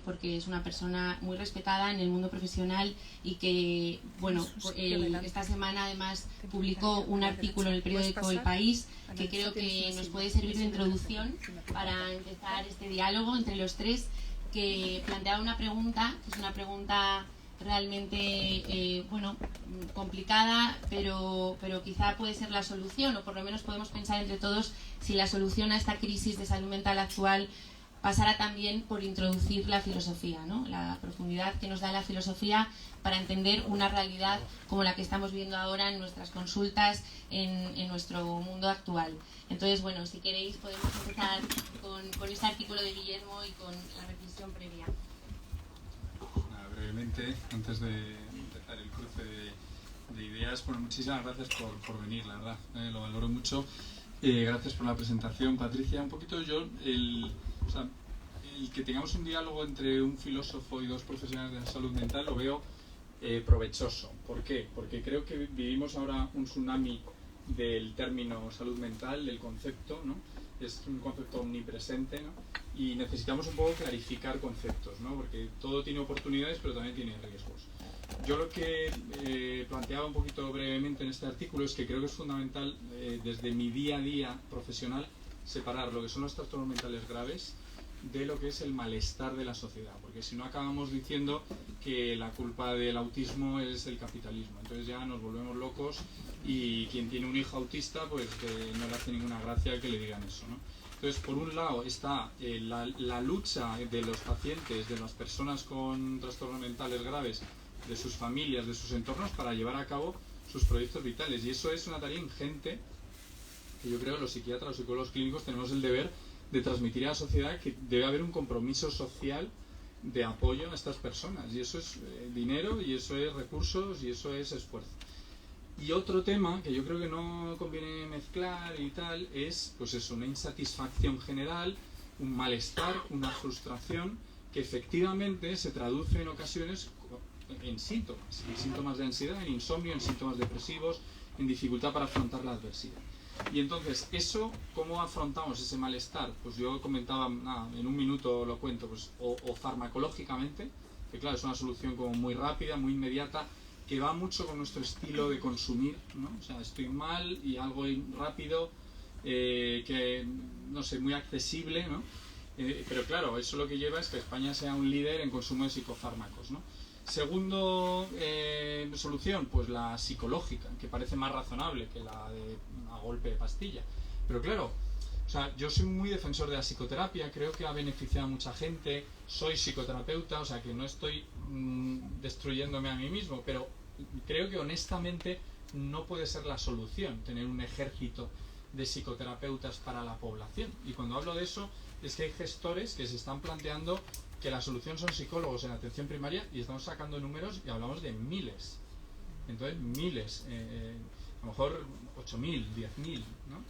porque es una persona muy respetada en el mundo profesional y que, bueno, esta semana además publicó un artículo en el periódico El País que creo que nos puede servir de introducción para empezar este diálogo entre los tres, que planteaba una pregunta, que es una pregunta realmente, bueno, complicada, pero quizá puede ser la solución, o por lo menos podemos pensar entre todos si la solución a esta crisis de salud mental actual pasará también por introducir la filosofía, ¿no? La profundidad que nos da la filosofía para entender una realidad como la que estamos viendo ahora en nuestras consultas, en nuestro mundo actual. Entonces, bueno, si queréis podemos empezar con este artículo de Guillermo y con la reflexión previa. Brevemente, antes de empezar el cruce de ideas, bueno, muchísimas gracias por venir, la verdad, lo valoro mucho. Gracias por la presentación, Patricia. Un poquito yo, el que tengamos un diálogo entre un filósofo y dos profesionales de la salud mental lo veo provechoso. ¿Por qué? Porque creo que vivimos ahora un tsunami del término salud mental, del concepto, ¿no? Es un concepto omnipresente, ¿no? Y necesitamos un poco clarificar conceptos, ¿no? Porque todo tiene oportunidades, pero también tiene riesgos. Yo lo que planteaba un poquito brevemente en este artículo es que creo que es fundamental, desde mi día a día profesional, separar lo que son los trastornos mentales graves de lo que es el malestar de la sociedad, porque si no acabamos diciendo que la culpa del autismo es el capitalismo, entonces ya nos volvemos locos y quien tiene un hijo autista pues no le hace ninguna gracia que le digan eso, ¿no? Entonces, por un lado está la lucha de los pacientes, de las personas con trastornos mentales graves, de sus familias, de sus entornos, para llevar a cabo sus proyectos vitales, y eso es una tarea ingente que yo creo que los psiquiatras, los psicólogos clínicos tenemos el deber de transmitir a la sociedad, que debe haber un compromiso social de apoyo a estas personas, y eso es dinero, y eso es recursos, y eso es esfuerzo. Y otro tema que yo creo que no conviene mezclar y tal es, pues eso, una insatisfacción general, un malestar, una frustración que efectivamente se traduce en ocasiones en síntomas de ansiedad, en insomnio, en síntomas depresivos, en dificultad para afrontar la adversidad. Y entonces, eso, ¿cómo afrontamos ese malestar? Pues yo comentaba, en un minuto lo cuento, pues o farmacológicamente, que claro, es una solución como muy rápida, muy inmediata, que va mucho con nuestro estilo de consumir, ¿no? O sea, estoy mal y algo rápido, que, no sé, muy accesible, ¿no? Pero claro, eso lo que lleva es que España sea un líder en consumo de psicofármacos, ¿no? Segundo solución, pues la psicológica, que parece más razonable que la de a golpe de pastilla. Pero claro, o sea, yo soy muy defensor de la psicoterapia, creo que ha beneficiado a mucha gente, soy psicoterapeuta, o sea que no estoy destruyéndome a mí mismo, pero creo que honestamente no puede ser la solución tener un ejército de psicoterapeutas para la población. Y cuando hablo de eso, es que hay gestores que se están planteando que la solución son psicólogos en atención primaria, y estamos sacando números y hablamos de miles. Entonces, miles, a lo mejor 8.000, 10.000, ¿no?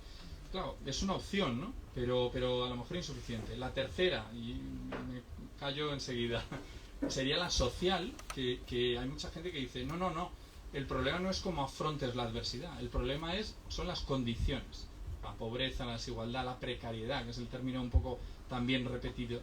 Claro, es una opción, ¿no? Pero a lo mejor insuficiente. La tercera, y me callo enseguida, sería la social, que hay mucha gente que dice, no, el problema no es cómo afrontes la adversidad, el problema son las condiciones. La pobreza, la desigualdad, la precariedad, que es el término un poco también repetido.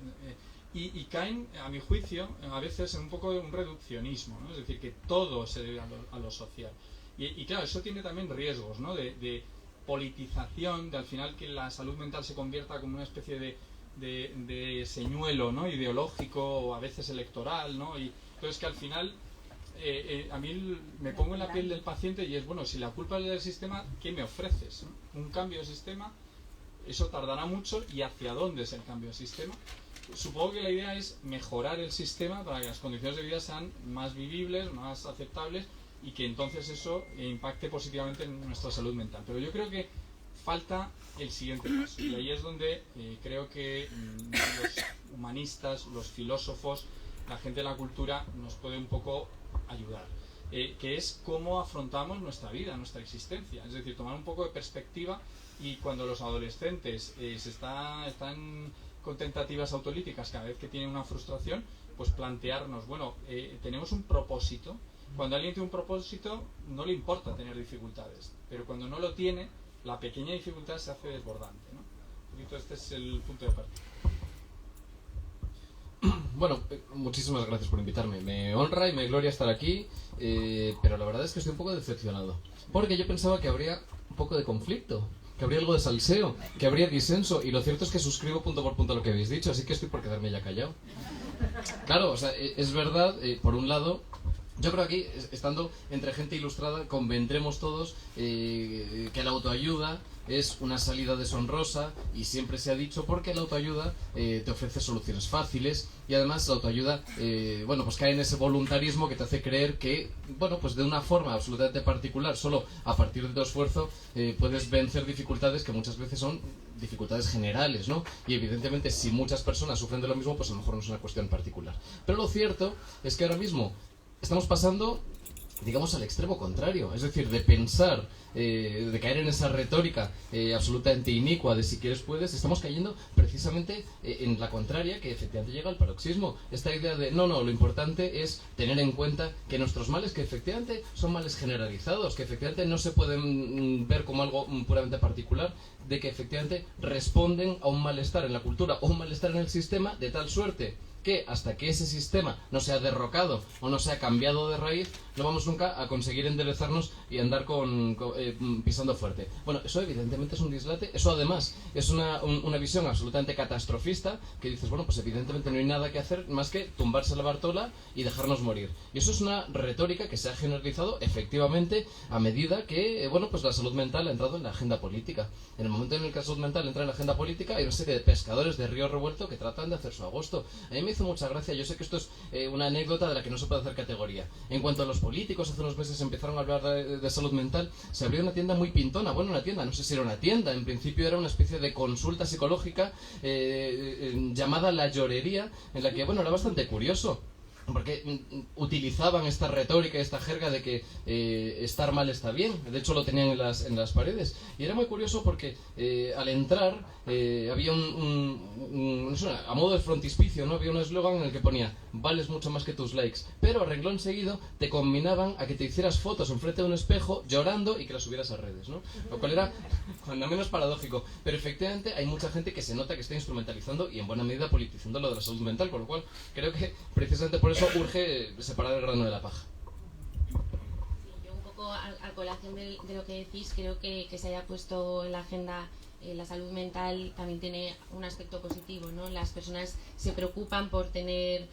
Y caen, a mi juicio, a veces en un poco de un reduccionismo, ¿no? Es decir, que todo se debe a lo social. Y claro, eso tiene también riesgos, ¿no? De politización, de al final que la salud mental se convierta como una especie de señuelo, ¿no? Ideológico o a veces electoral, ¿no? Y entonces que al final a mí me pongo en la piel del paciente y es, bueno, si la culpa es del sistema, ¿qué me ofreces, ¿no? Un cambio de sistema, eso tardará mucho, y ¿hacia dónde es el cambio de sistema? Supongo que la idea es mejorar el sistema para que las condiciones de vida sean más vivibles, más aceptables, y que entonces eso impacte positivamente en nuestra salud mental. Pero yo creo que falta el siguiente paso, y ahí es donde creo que los humanistas, los filósofos, la gente de la cultura nos puede un poco ayudar, que es cómo afrontamos nuestra vida, nuestra existencia, es decir, tomar un poco de perspectiva. Y cuando los adolescentes están con tentativas autolíticas cada vez que tienen una frustración, pues plantearnos, bueno, tenemos un propósito. Cuando alguien tiene un propósito, no le importa tener dificultades, pero cuando no lo tiene, la pequeña dificultad se hace desbordante, ¿no? Un poquito este es el punto de partida. Bueno, muchísimas gracias por invitarme. Me honra y me gloria estar aquí, pero la verdad es que estoy un poco decepcionado. Porque yo pensaba que habría un poco de conflicto, que habría algo de salseo, que habría disenso, y lo cierto es que suscribo punto por punto lo que habéis dicho, así que estoy por quedarme ya callado. Claro, o sea, es verdad, por un lado, yo creo que aquí, estando entre gente ilustrada, convendremos todos que la autoayuda es una salida deshonrosa, y siempre se ha dicho porque la autoayuda te ofrece soluciones fáciles, y además la autoayuda bueno, pues cae en ese voluntarismo que te hace creer que, bueno, pues de una forma absolutamente particular, solo a partir de tu esfuerzo, puedes vencer dificultades que muchas veces son dificultades generales, ¿no? Y evidentemente si muchas personas sufren de lo mismo, pues a lo mejor no es una cuestión particular. Pero lo cierto es que ahora mismo estamos pasando, digamos, al extremo contrario, es decir, de pensar, de caer en esa retórica absolutamente inicua de si quieres puedes, estamos cayendo precisamente en la contraria, que efectivamente llega al paroxismo. Esta idea de, no, lo importante es tener en cuenta que nuestros males, que efectivamente son males generalizados, que efectivamente no se pueden ver como algo puramente particular, de que efectivamente responden a un malestar en la cultura o un malestar en el sistema, de tal suerte que hasta que ese sistema no sea derrocado o no sea cambiado de raíz, no vamos nunca a conseguir enderezarnos y andar pisando fuerte. Bueno, eso evidentemente es un dislate. Eso además es una visión absolutamente catastrofista, que dices, bueno, pues evidentemente no hay nada que hacer más que tumbarse la Bartola y dejarnos morir. Y eso es una retórica que se ha generalizado efectivamente a medida que, bueno, pues la salud mental ha entrado en la agenda política. En el momento en el que la salud mental entra en la agenda política, hay una serie de pescadores de río revuelto que tratan de hacer su agosto. A mí me hizo mucha gracia, yo sé que esto es una anécdota de la que no se puede hacer categoría. En cuanto a los políticos, hace unos meses empezaron a hablar de salud mental, se abrió una tienda muy pintona, bueno, una tienda, no sé si era una tienda, en principio era una especie de consulta psicológica llamada La Llorería, en la que, bueno, era bastante curioso, porque utilizaban esta retórica, esta jerga de que estar mal está bien. De hecho lo tenían en las paredes, y era muy curioso porque al entrar había no sé, a modo de frontispicio, ¿no? Había un eslogan en el que ponía: vales mucho más que tus likes, pero a renglón seguido te combinaban a que te hicieras fotos enfrente de un espejo llorando y que las subieras a redes, ¿no? Lo cual era cuando menos paradójico, pero efectivamente hay mucha gente que se nota que está instrumentalizando y en buena medida politizando lo de la salud mental, con lo cual creo que precisamente por eso urge separar el grano de la paja. Sí, yo un poco a colación de lo que decís, creo que se haya puesto en la agenda la salud mental también tiene un aspecto positivo, ¿no? Las personas se preocupan por tener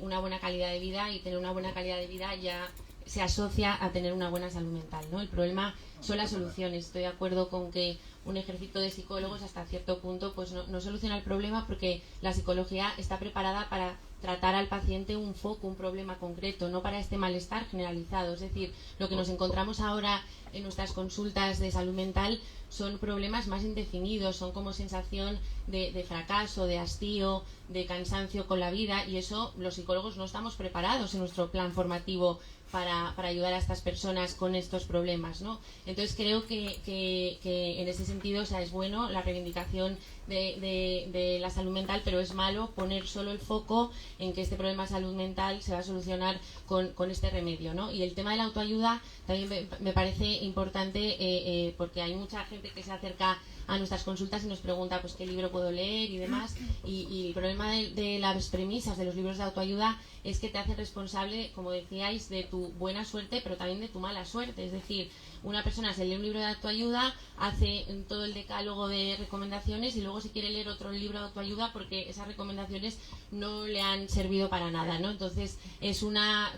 una buena calidad de vida, y tener una buena calidad de vida ya se asocia a tener una buena salud mental, ¿no? El problema son las soluciones. Estoy de acuerdo con que un ejército de psicólogos hasta cierto punto pues no soluciona el problema, porque la psicología está preparada para tratar al paciente un foco, un problema concreto, no para este malestar generalizado. Es decir, lo que nos encontramos ahora en nuestras consultas de salud mental son problemas más indefinidos, son como sensación de fracaso, de hastío, de cansancio con la vida, y eso los psicólogos no estamos preparados en nuestro plan formativo para ayudar a estas personas con estos problemas, ¿no? Entonces creo que en ese sentido, o sea, es bueno la reivindicación de la salud mental, pero es malo poner solo el foco en que este problema de salud mental se va a solucionar con este remedio, ¿no? Y el tema de la autoayuda también me parece importante, porque hay mucha gente que se acerca a nuestras consultas y nos pregunta pues qué libro puedo leer y demás, y el problema de las premisas de los libros de autoayuda es que te hacen responsable, como decíais, de tu buena suerte, pero también de tu mala suerte. Es decir, una persona se lee un libro de autoayuda, hace todo el decálogo de recomendaciones, y luego se quiere leer otro libro de autoayuda porque esas recomendaciones no le han servido para nada, ¿no? Entonces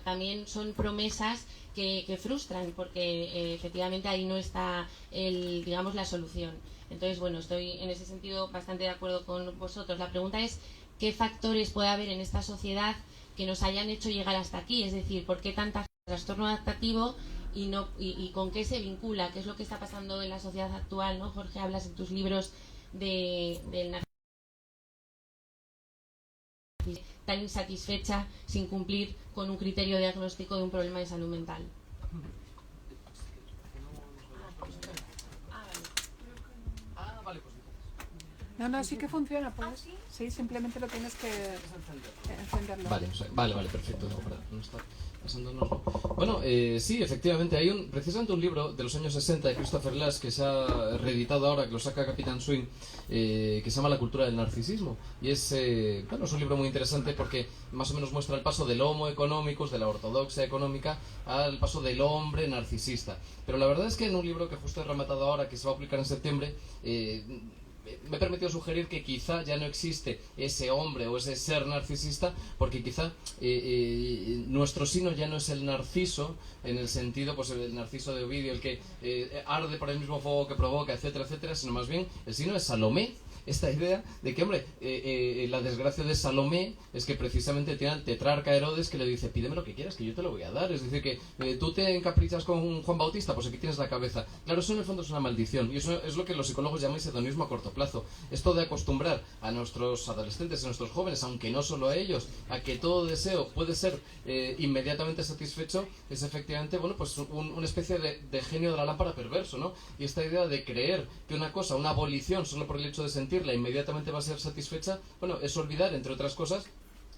también son promesas que frustran, porque efectivamente ahí no está digamos, la solución. Entonces, bueno, estoy en ese sentido bastante de acuerdo con vosotros. La pregunta es: ¿qué factores puede haber en esta sociedad que nos hayan hecho llegar hasta aquí? Es decir, ¿por qué tanta trastorno adaptativo y con qué se vincula? ¿Qué es lo que está pasando en la sociedad actual, ¿no? Jorge, hablas en tus libros del tan insatisfecha sin cumplir con un criterio diagnóstico de un problema de salud mental. Vale, pues No, sí que funciona, pues. Sí, simplemente lo tienes que encenderlo. Vale, perfecto. No está pasándonos. Bueno, sí, efectivamente, hay precisamente un libro de los años 60 de Christopher Lasch que se ha reeditado ahora, que lo saca Capitán Swing, que se llama La cultura del narcisismo. Y es un libro muy interesante porque más o menos muestra el paso del homo economicus, de la ortodoxia económica, al paso del hombre narcisista. Pero la verdad es que en un libro que justo he rematado ahora, que se va a publicar en septiembre, me he permitido sugerir que quizá ya no existe ese hombre o ese ser narcisista, porque quizá nuestro sino ya no es el narciso, en el sentido, pues el narciso de Ovidio, el que arde por el mismo fuego que provoca, etcétera, etcétera, sino más bien el sino es Salomé. Esta idea de que, hombre, la desgracia de Salomé es que precisamente tiene al tetrarca Herodes que le dice, pídeme lo que quieras, que yo te lo voy a dar. Es decir, que tú te encaprichas con Juan Bautista, pues aquí tienes la cabeza. Claro, eso en el fondo es una maldición, y eso es lo que los psicólogos llaman hedonismo a corto plazo. Esto de acostumbrar a nuestros adolescentes, a nuestros jóvenes, aunque no solo a ellos, a que todo deseo puede ser inmediatamente satisfecho, es efectivamente, bueno, pues una especie de genio de la lámpara perverso, ¿no? Y esta idea de creer que una cosa, una abolición, solo por el hecho de sentirla, inmediatamente va a ser satisfecha, bueno, es olvidar, entre otras cosas,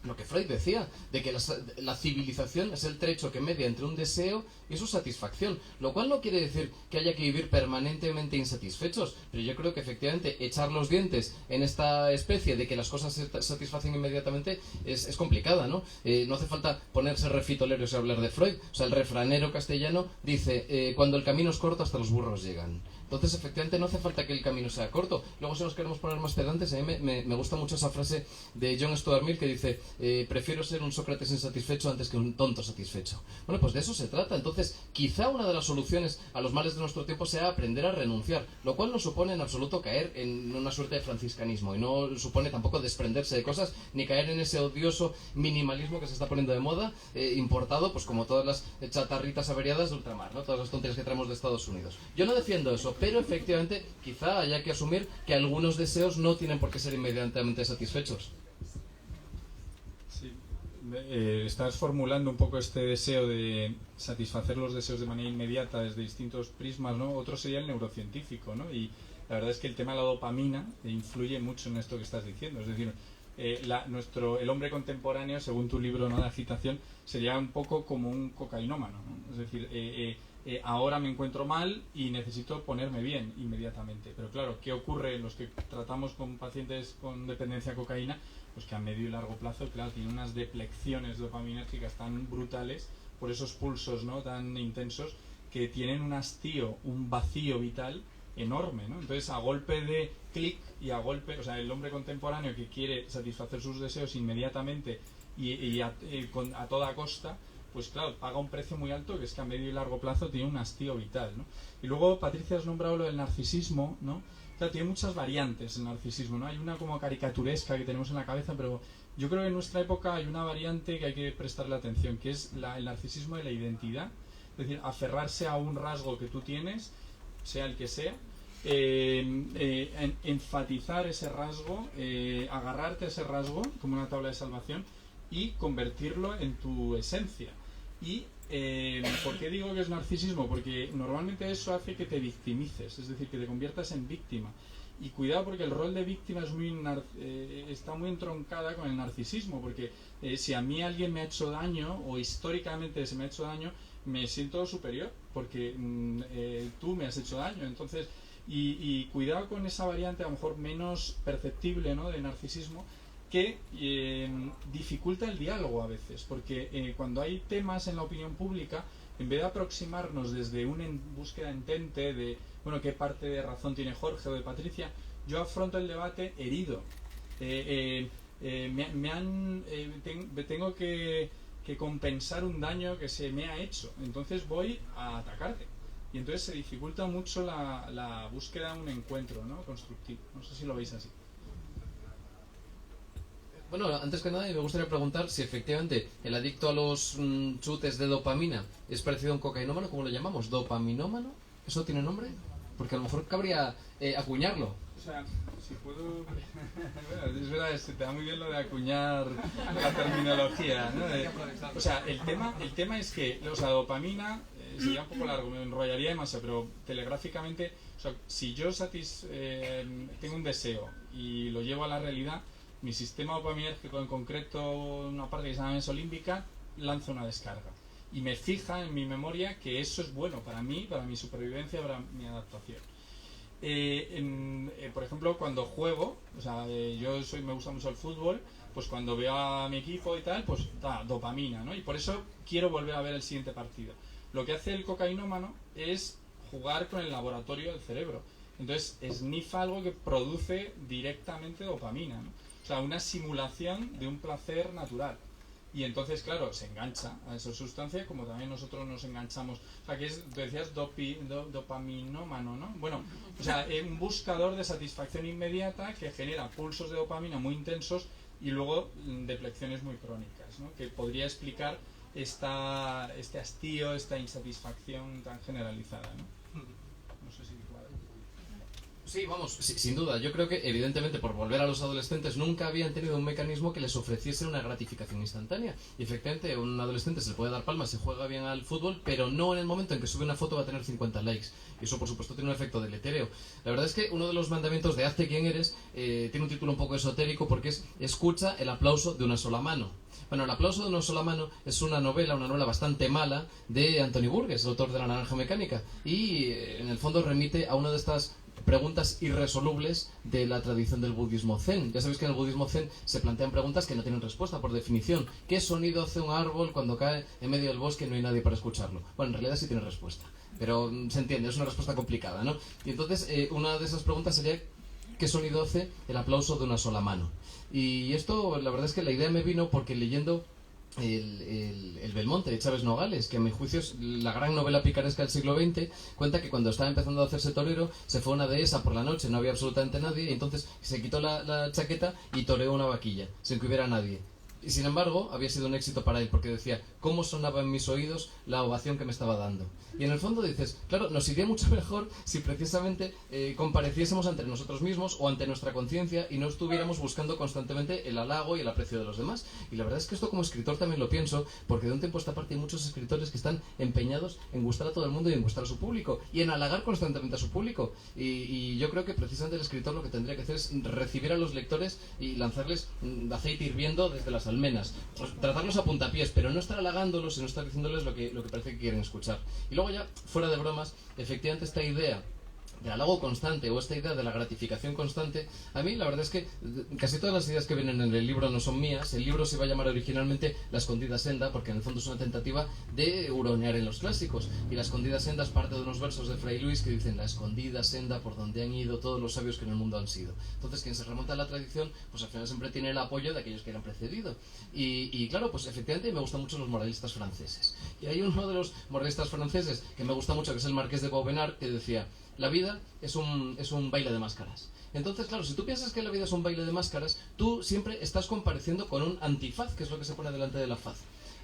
lo que Freud decía, de que la civilización es el trecho que media entre un deseo y su satisfacción, lo cual no quiere decir que haya que vivir permanentemente insatisfechos, pero yo creo que efectivamente echar los dientes en esta especie de que las cosas se satisfacen inmediatamente es complicada, ¿no? No hace falta ponerse refitoleros y hablar de Freud. O sea, el refranero castellano dice, cuando el camino es corto hasta los burros llegan. Entonces, efectivamente, no hace falta que el camino sea corto. Luego, si nos queremos poner más pedantes, a mí me gusta mucho esa frase de John Stuart Mill que dice, prefiero ser un Sócrates insatisfecho antes que un tonto satisfecho. Bueno, pues de eso se trata. Entonces, quizá una de las soluciones a los males de nuestro tiempo sea aprender a renunciar, lo cual no supone en absoluto caer en una suerte de franciscanismo, y no supone tampoco desprenderse de cosas, ni caer en ese odioso minimalismo que se está poniendo de moda, importado, pues como todas las chatarritas averiadas de ultramar, ¿no? Todas las tonterías que traemos de Estados Unidos. Yo no defiendo eso, pero efectivamente quizá haya que asumir que algunos deseos no tienen por qué ser inmediatamente satisfechos. Sí, estás formulando un poco este deseo de satisfacer los deseos de manera inmediata desde distintos prismas, ¿no? Otro sería el neurocientífico, ¿no? Y la verdad es que el tema de la dopamina influye mucho en esto que estás diciendo. Es decir, el hombre contemporáneo, según tu libro, ¿no?, de agitación, sería un poco como un cocainómano, ¿no? Es decir, ahora me encuentro mal y necesito ponerme bien inmediatamente. Pero claro, ¿qué ocurre en los que tratamos con pacientes con dependencia a cocaína? Pues que a medio y largo plazo, claro, tienen unas deplecciones dopaminérgicas tan brutales por esos pulsos, ¿no?, tan intensos, que tienen un hastío, un vacío vital enorme, ¿no? Entonces, a golpe de clic y a golpe, o sea, el hombre contemporáneo que quiere satisfacer sus deseos inmediatamente y a toda costa, pues claro, paga un precio muy alto, que es que a medio y largo plazo tiene un hastío vital, ¿no? Y luego, Patricia, has nombrado lo del narcisismo, ¿no? Claro, tiene muchas variantes el narcisismo, ¿no? Hay una como caricaturesca que tenemos en la cabeza, pero yo creo que en nuestra época hay una variante que hay que prestarle atención, que es el narcisismo de la identidad. Es decir, aferrarse a un rasgo que tú tienes, sea el que sea, enfatizar ese rasgo, agarrarte a ese rasgo como una tabla de salvación y convertirlo en tu esencia. Y ¿por qué digo que es narcisismo? Porque normalmente eso hace que te victimices, es decir, que te conviertas en víctima. Y cuidado, porque el rol de víctima es está muy entroncada con el narcisismo, porque si a mí alguien me ha hecho daño, o históricamente se me ha hecho daño, me siento superior, porque tú me has hecho daño. Entonces, y cuidado con esa variante a lo mejor menos perceptible, ¿no?, de narcisismo, que dificulta el diálogo a veces, porque cuando hay temas en la opinión pública, en vez de aproximarnos desde una búsqueda entente de, bueno, qué parte de razón tiene Jorge o de Patricia, yo afronto el debate herido. Tengo que compensar un daño que se me ha hecho, entonces voy a atacarte. Y entonces se dificulta mucho la búsqueda de un encuentro, ¿no?, constructivo. No sé si lo veis así. Bueno, antes que nada me gustaría preguntar si efectivamente el adicto a los chutes de dopamina es parecido a un cocainómano, ¿cómo lo llamamos? ¿Dopaminómano? ¿Eso tiene nombre? Porque a lo mejor cabría acuñarlo. O sea, si puedo... Bueno, es verdad, te da muy bien lo de acuñar la terminología, ¿no? O sea, el tema es que, o sea, dopamina sería un poco largo, me enrollaría demasiado, pero telegráficamente, o sea, si yo tengo un deseo y lo llevo a la realidad, mi sistema dopaminérgico, en concreto una parte que se llama mesolímbica, lanza una descarga y me fija en mi memoria que eso es bueno para mí, para mi supervivencia, para mi adaptación. Por ejemplo, cuando juego, o sea, me gusta mucho el fútbol, pues cuando veo a mi equipo y tal, pues da dopamina, ¿no? Y por eso quiero volver a ver el siguiente partido. Lo que hace el cocainómano es jugar con el laboratorio del cerebro. Entonces, esnifa algo que produce directamente dopamina, ¿no? O sea, una simulación de un placer natural. Y entonces, claro, se engancha a esa sustancia, como también nosotros nos enganchamos. O sea, que es, tú decías, dopaminómano, ¿no? Bueno, o sea, un buscador de satisfacción inmediata que genera pulsos de dopamina muy intensos y luego deplecciones muy crónicas, ¿no? Que podría explicar este hastío, esta insatisfacción tan generalizada, ¿no? No sé si... Sí, vamos, sin duda. Yo creo que, evidentemente, por volver a los adolescentes, nunca habían tenido un mecanismo que les ofreciese una gratificación instantánea. Y efectivamente, un adolescente se le puede dar palmas, se juega bien al fútbol, pero no en el momento en que sube una foto va a tener 50 likes. Y eso, por supuesto, tiene un efecto deletereo. La verdad es que uno de los mandamientos de Hazte quien eres tiene un título un poco esotérico porque es escucha el aplauso de una sola mano. Bueno, El aplauso de una sola mano es una novela bastante mala de Anthony Burgess, el autor de La naranja mecánica. Y, en el fondo, remite a una de estas preguntas irresolubles de la tradición del budismo zen. Ya sabéis que en el budismo zen se plantean preguntas que no tienen respuesta por definición. ¿Qué sonido hace un árbol cuando cae en medio del bosque y no hay nadie para escucharlo? Bueno, en realidad sí tiene respuesta, pero se entiende, es una respuesta complicada, ¿no? Y entonces una de esas preguntas sería ¿qué sonido hace el aplauso de una sola mano? Y esto, la verdad es que la idea me vino porque leyendo el Belmonte de Chávez Nogales, que a mi juicio es la gran novela picaresca del siglo XX, cuenta que cuando estaba empezando a hacerse torero se fue a una dehesa por la noche, no había absolutamente nadie, y entonces se quitó la chaqueta y toreó una vaquilla sin que hubiera nadie. Y sin embargo, había sido un éxito para él, porque decía, ¿cómo sonaba en mis oídos la ovación que me estaba dando? Y en el fondo dices, claro, nos iría mucho mejor si precisamente compareciésemos ante nosotros mismos o ante nuestra conciencia y no estuviéramos buscando constantemente el halago y el aprecio de los demás. Y la verdad es que esto como escritor también lo pienso, porque de un tiempo a esta parte hay muchos escritores que están empeñados en gustar a todo el mundo y en gustar a su público, y en halagar constantemente a su público. Y yo creo que precisamente el escritor lo que tendría que hacer es recibir a los lectores y lanzarles aceite hirviendo desde las almenas, pues, tratarlos a puntapiés, pero no estar halagándolos y no estar diciéndoles lo que parece que quieren escuchar. Y luego ya, fuera de bromas, efectivamente esta idea del halago constante o esta idea de la gratificación constante, a mí la verdad es que casi todas las ideas que vienen en el libro no son mías. El libro se iba a llamar originalmente La escondida senda, porque en el fondo es una tentativa de huronear en los clásicos, y La escondida senda es parte de unos versos de Fray Luis que dicen: la escondida senda por donde han ido todos los sabios que en el mundo han sido. Entonces quien se remonta a la tradición, pues al final siempre tiene el apoyo de aquellos que le han precedido. Y claro, pues efectivamente me gustan mucho los moralistas franceses, y hay uno de los moralistas franceses que me gusta mucho, que es el Marqués de Vauvenargues, que decía: la vida es un baile de máscaras. Entonces, claro, si tú piensas que la vida es un baile de máscaras, tú siempre estás compareciendo con un antifaz, que es lo que se pone delante de la faz.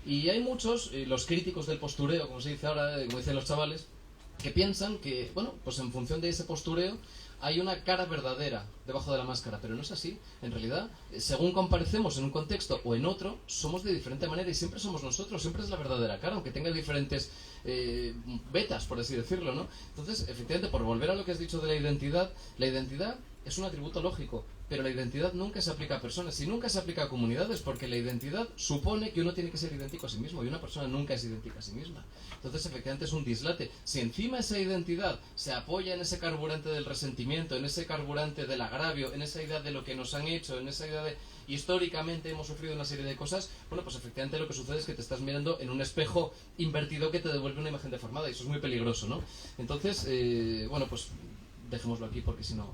Y hay muchos, los críticos del postureo, como se dice ahora, como dicen los chavales, que piensan que, bueno, pues en función de ese postureo hay una cara verdadera debajo de la máscara, pero no es así. En realidad, según comparecemos en un contexto o en otro, somos de diferente manera y siempre somos nosotros, siempre es la verdadera cara, aunque tenga diferentes vetas, por así decirlo, ¿no? Entonces, efectivamente, por volver a lo que has dicho de la identidad es un atributo lógico, pero la identidad nunca se aplica a personas y nunca se aplica a comunidades, porque la identidad supone que uno tiene que ser idéntico a sí mismo y una persona nunca es idéntica a sí misma. Entonces, efectivamente, es un dislate. Si encima esa identidad se apoya en ese carburante del resentimiento, en ese carburante del agravio, en esa idea de lo que nos han hecho, en esa idea de históricamente hemos sufrido una serie de cosas, bueno, pues efectivamente lo que sucede es que te estás mirando en un espejo invertido que te devuelve una imagen deformada, y eso es muy peligroso, ¿no? Entonces, bueno, pues dejémoslo aquí porque si no...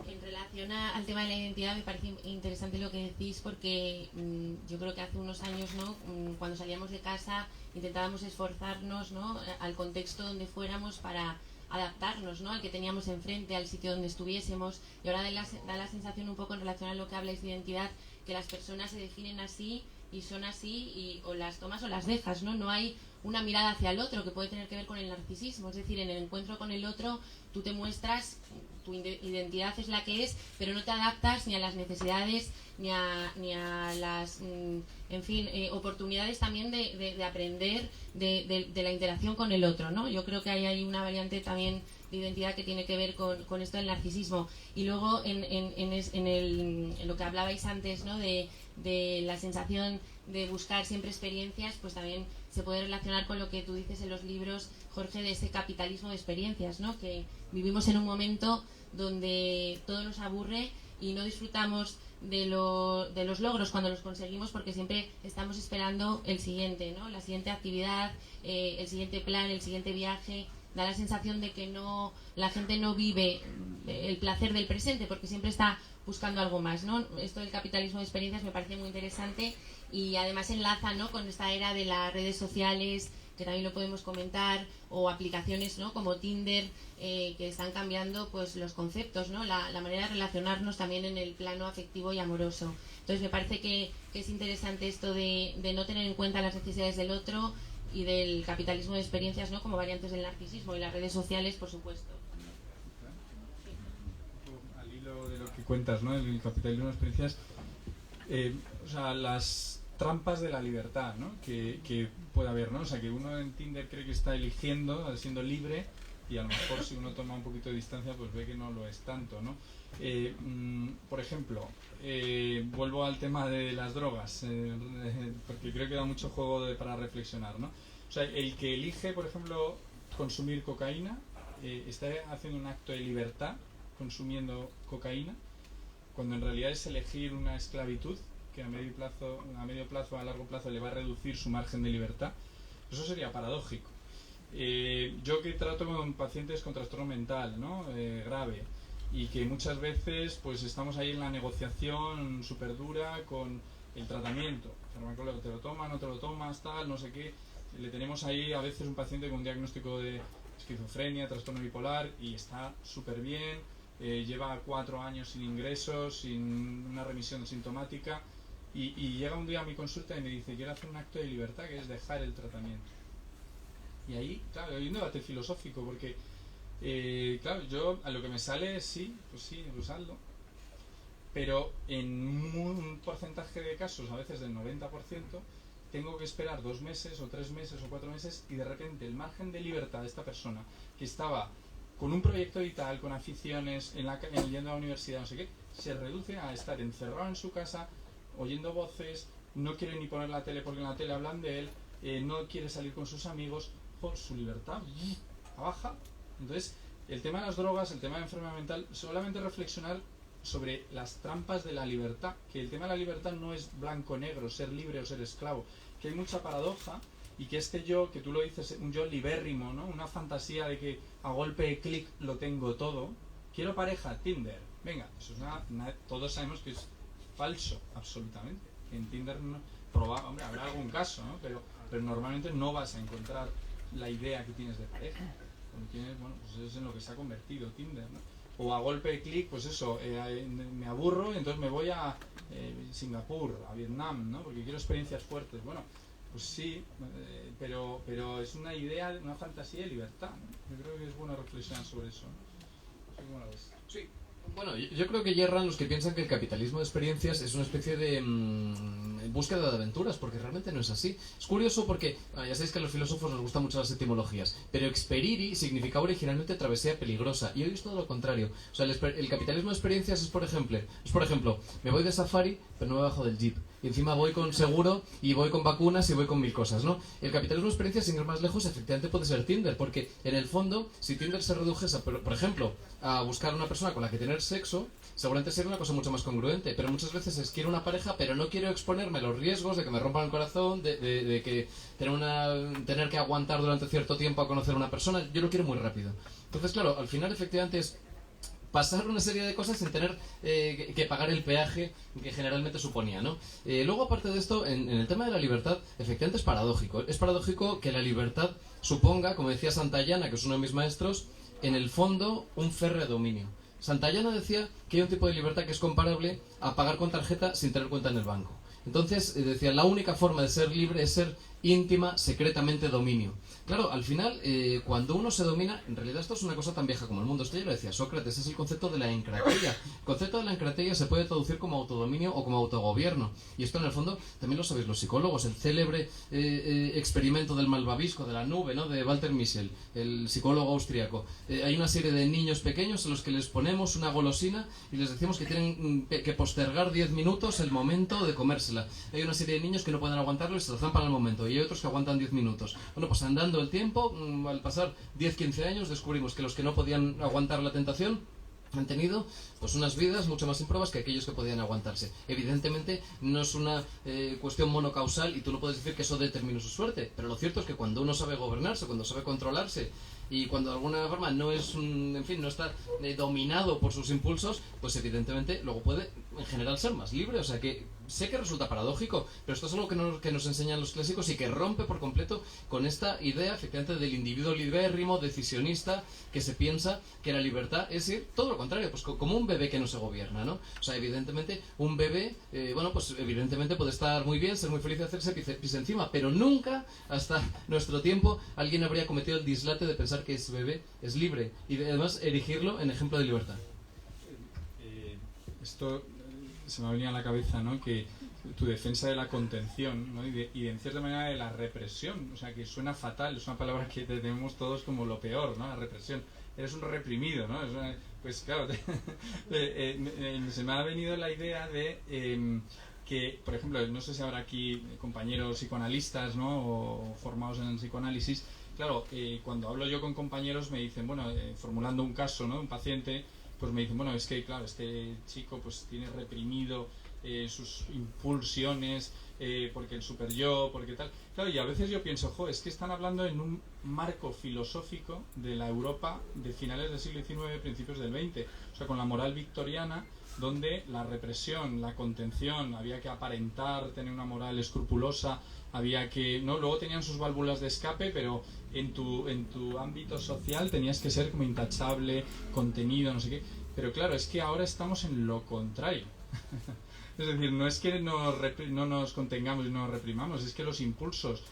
En relación al tema de la identidad, me parece interesante lo que decís, porque yo creo que hace unos años, ¿no? Cuando salíamos de casa intentábamos esforzarnos, ¿no? Al contexto donde fuéramos para adaptarnos, ¿no? Al que teníamos enfrente, al sitio donde estuviésemos, y ahora da la sensación un poco en relación a lo que habláis de identidad, que las personas se definen así y son así, y o las tomas o las dejas, ¿no? No hay una mirada hacia el otro, que puede tener que ver con el narcisismo, es decir, en el encuentro con el otro tú te muestras tu identidad es la que es, pero no te adaptas ni a las necesidades ni a las, en fin, oportunidades también de aprender de la interacción con el otro, ¿no? Yo creo que hay una variante también de identidad que tiene que ver con esto del narcisismo. Y luego en lo que hablabais antes, ¿no? De la sensación de buscar siempre experiencias, pues también se puede relacionar con lo que tú dices en los libros, Jorge, de ese capitalismo de experiencias, ¿no? Que vivimos en un momento donde todo nos aburre y no disfrutamos de los logros cuando los conseguimos, porque siempre estamos esperando el siguiente, ¿no? La siguiente actividad, el siguiente plan, el siguiente viaje. Da la sensación de que la gente no vive el placer del presente, porque siempre está buscando algo más, ¿no? Esto del capitalismo de experiencias me parece muy interesante y además enlaza, ¿no? Con esta era de las redes sociales, que también lo podemos comentar, o aplicaciones, ¿no? Como Tinder, que están cambiando pues los conceptos, ¿no? La manera de relacionarnos también en el plano afectivo y amoroso. Entonces me parece que es interesante esto de no tener en cuenta las necesidades del otro y del capitalismo de experiencias, ¿no? Como variantes del narcisismo, y las redes sociales, por supuesto. Al hilo de lo que cuentas, ¿no? El capitalismo de experiencias, o sea, las trampas de la libertad, ¿no? Que puede haber, ¿no? O sea, que uno en Tinder cree que está eligiendo, siendo libre, y a lo mejor si uno toma un poquito de distancia, pues ve que no lo es tanto, ¿no? Por ejemplo, vuelvo al tema de las drogas, porque creo que da mucho juego para reflexionar, ¿no? O sea, el que elige, por ejemplo, consumir cocaína, está haciendo un acto de libertad consumiendo cocaína, cuando en realidad es elegir una esclavitud que a medio plazo, a largo plazo le va a reducir su margen de libertad. Eso sería paradójico. Yo que trato con pacientes con trastorno mental, ¿no? Grave, y que muchas veces pues estamos ahí en la negociación súper dura con el tratamiento, farmacólogo, te lo tomas, no te lo tomas, tal, no sé qué. Le tenemos ahí a veces un paciente con un diagnóstico de esquizofrenia, trastorno bipolar, y está súper bien, lleva 4 años sin ingresos, sin una remisión sintomática, y llega un día a mi consulta y me dice, quiero hacer un acto de libertad, que es dejar el tratamiento. Y ahí, claro, hay un debate filosófico, porque claro, yo a lo que me sale es sí, pues sí, usarlo, pero en un porcentaje de casos, a veces del 90%, tengo que esperar 2 meses o 3 meses o 4 meses, y de repente el margen de libertad de esta persona, que estaba con un proyecto vital, con aficiones, yendo a la universidad, no sé qué, se reduce a estar encerrado en su casa, oyendo voces, no quiere ni poner la tele porque en la tele hablan de él, no quiere salir con sus amigos, por su libertad baja. Entonces, el tema de las drogas, el tema de la enfermedad mental, solamente reflexionar sobre las trampas de la libertad, que el tema de la libertad no es blanco-negro, ser libre o ser esclavo, que hay mucha paradoja, y que este yo, que tú lo dices, un yo libérrimo, ¿no? Una fantasía de que a golpe de clic lo tengo todo. Quiero pareja, Tinder, venga, eso es todos sabemos que es falso, absolutamente. En Tinder hombre, habrá algún caso, ¿no? Pero normalmente no vas a encontrar la idea que tienes de pareja. Cuando tienes, bueno, pues es en lo que se ha convertido Tinder, ¿no? O a golpe de clic, pues eso, me aburro y entonces me voy a Singapur, a Vietnam, ¿no? Porque quiero experiencias fuertes. Bueno, pues sí, pero es una idea, una fantasía de libertad, ¿no? Yo creo que es bueno reflexionar sobre eso, ¿no? ¿Cómo lo ves? Sí. Bueno, yo creo que yerran los que piensan que el capitalismo de experiencias es una especie de búsqueda de aventuras, porque realmente no es así. Es curioso porque, ya sabéis que a los filósofos nos gustan mucho las etimologías, pero experiri significaba originalmente travesía peligrosa, y hoy es todo lo contrario. O sea, el capitalismo de experiencias es por ejemplo, me voy de safari, pero no me bajo del jeep. Y encima voy con seguro, y voy con vacunas, y voy con 1000 cosas, ¿no? El capitalismo de experiencias, sin ir más lejos, efectivamente puede ser Tinder, porque en el fondo, si Tinder se redujese, por ejemplo, a buscar una persona con la que tener sexo, seguramente sería una cosa mucho más congruente, pero muchas veces es quiero una pareja, pero no quiero exponerme a los riesgos de que me rompan el corazón, de que tener que aguantar durante cierto tiempo a conocer a una persona. Yo lo quiero muy rápido. Entonces, claro, al final efectivamente es pasar una serie de cosas sin tener que pagar el peaje que generalmente suponía, ¿no? Luego, aparte de esto, en el tema de la libertad, efectivamente es paradójico. Es paradójico que la libertad suponga, como decía Santayana, que es uno de mis maestros, en el fondo, un férreo dominio. Santayana decía que hay un tipo de libertad que es comparable a pagar con tarjeta sin tener cuenta en el banco. Entonces, decía, la única forma de ser libre es ser íntima, secretamente dominio. Claro, al final, cuando uno se domina, en realidad esto es una cosa tan vieja como el mundo. Esto ya lo decía Sócrates, es el concepto de la encrateia. El concepto de la encrateia se puede traducir como autodominio o como autogobierno. Y esto en el fondo también lo sabéis los psicólogos. El célebre experimento del malvavisco, de la nube, ¿no?, de Walter Mischel, el psicólogo austriaco. Hay una serie de niños pequeños a los que les ponemos una golosina y les decimos que tienen que postergar 10 minutos el momento de comérsela. Hay una serie de niños que no pueden aguantarlo y se lo zampan al momento. Y hay otros que aguantan 10 minutos. Bueno, pues andando el tiempo, al pasar 10-15 años, descubrimos que los que no podían aguantar la tentación han tenido pues unas vidas mucho más improbas que aquellos que podían aguantarse. Evidentemente no es una cuestión monocausal y tú no puedes decir que eso determine su suerte, pero lo cierto es que cuando uno sabe gobernarse, cuando sabe controlarse y cuando de alguna forma no es no está dominado por sus impulsos, pues evidentemente luego puede en general ser más libre. O sea que sé que resulta paradójico, pero esto es algo que nos enseñan los clásicos y que rompe por completo con esta idea efectivamente del individuo libérrimo, decisionista, que se piensa que la libertad es ir todo lo contrario, pues como un bebé que no se gobierna, ¿no? O sea, evidentemente un bebé, pues evidentemente puede estar muy bien, ser muy feliz de hacerse pis encima, pero nunca hasta nuestro tiempo alguien habría cometido el dislate de pensar que ese bebé es libre y además erigirlo en ejemplo de libertad. Esto se me ha venido a la cabeza, ¿no?, que tu defensa de la contención, ¿no?, y en cierta manera de la represión, o sea, que suena fatal, es una palabra que tenemos todos como lo peor, ¿no?, la represión. Eres un reprimido, ¿no? Pues claro, se me ha venido la idea de que, por ejemplo, no sé si habrá aquí compañeros psicoanalistas, ¿no?, o formados en el psicoanálisis. Claro, cuando hablo yo con compañeros me dicen, bueno, formulando un caso, ¿no?, un paciente, pues me dicen, bueno, es que claro, este chico pues tiene reprimido sus impulsiones, porque el super yo, porque tal. Claro, y a veces yo pienso, es que están hablando en un marco filosófico de la Europa de finales del siglo XIX, principios del XX, o sea, con la moral victoriana, donde la represión, la contención, había que aparentar, tener una moral escrupulosa, había que, no, luego tenían sus válvulas de escape, pero en tu ámbito social tenías que ser como intachable, contenido, no sé qué. Pero claro, es que ahora estamos en lo contrario. Es decir, no es que no nos contengamos y no nos reprimamos, es que los impulsos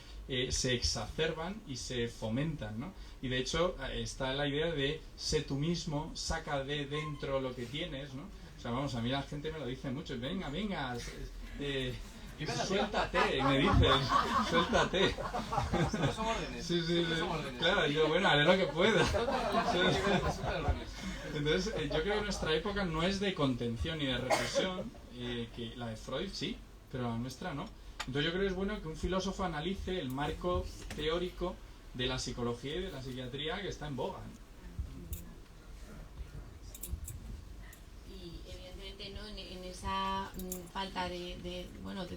se exacerban y se fomentan, ¿no? Y de hecho está la idea de sé tú mismo, saca de dentro lo que tienes, ¿no? O sea, vamos, a mí la gente me lo dice mucho, venga, suéltate, me dicen, suéltate. Son órdenes. Sí, claro, yo, bueno, haré lo que pueda. Entonces, yo creo que nuestra época no es de contención y de represión, que la de Freud sí, pero la nuestra no. Entonces yo creo que es bueno que un filósofo analice el marco teórico de la psicología y de la psiquiatría que está en boga, ¿no? En esa falta de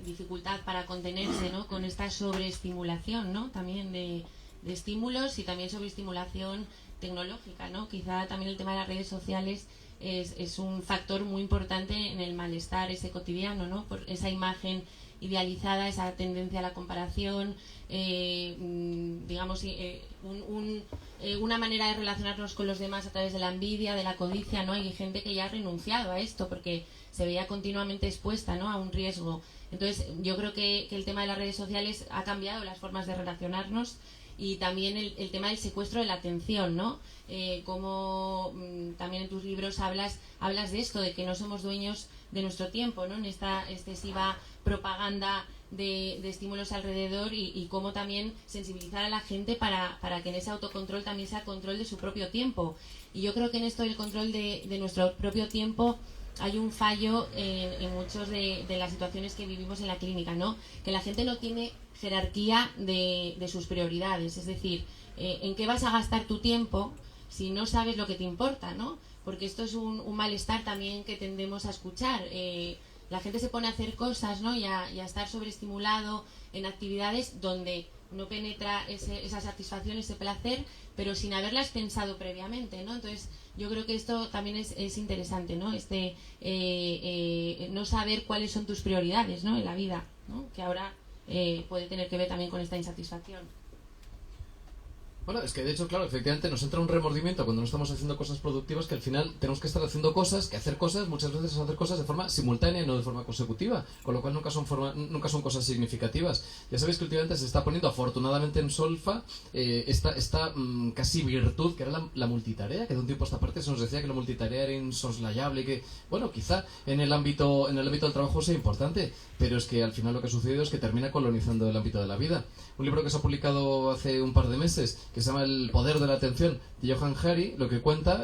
dificultad para contenerse, ¿no?, con esta sobreestimulación, ¿no?, también de estímulos y también sobreestimulación tecnológica, ¿no? Quizá también el tema de las redes sociales es un factor muy importante en el malestar ese cotidiano, ¿no?, por esa imagen idealizada, esa tendencia a la comparación, una manera de relacionarnos con los demás a través de la envidia, de la codicia, ¿no? Hay gente que ya ha renunciado a esto porque se veía continuamente expuesta, ¿no?, a un riesgo. Entonces yo creo que el tema de las redes sociales ha cambiado las formas de relacionarnos y también el tema del secuestro de la atención, ¿no? Como también en tus libros hablas de esto, de que no somos dueños de nuestro tiempo, ¿no?, en esta excesiva propaganda de estímulos alrededor y cómo también sensibilizar a la gente para que en ese autocontrol también sea control de su propio tiempo. Y yo creo que en esto del control de nuestro propio tiempo hay un fallo en muchas de las situaciones que vivimos en la clínica, ¿no? Que la gente no tiene jerarquía de sus prioridades, es decir, ¿en qué vas a gastar tu tiempo si no sabes lo que te importa, ¿no? Porque esto es un malestar también que tendemos a escuchar. La gente se pone a hacer cosas, ¿no?, y a estar sobreestimulado en actividades donde no penetra esa satisfacción, ese placer, pero sin haberlas pensado previamente, ¿no? Entonces yo creo que esto también es interesante, ¿no? No saber cuáles son tus prioridades, ¿no?, en la vida, ¿no?, que ahora puede tener que ver también con esta insatisfacción. Bueno, es que de hecho, claro, efectivamente nos entra un remordimiento cuando no estamos haciendo cosas productivas, que al final tenemos que estar haciendo cosas, que hacer cosas, muchas veces es hacer cosas de forma simultánea y no de forma consecutiva, con lo cual nunca son cosas significativas. Ya sabéis que últimamente se está poniendo afortunadamente en solfa esta casi virtud que era la multitarea, que de un tiempo a esta parte se nos decía que la multitarea era insoslayable y que, bueno, quizá en el ámbito del trabajo sea importante, pero es que al final lo que ha sucedido es que termina colonizando el ámbito de la vida. Un libro que se ha publicado hace un par de meses, que se llama El poder de la atención, de Johann Hari, lo que cuenta,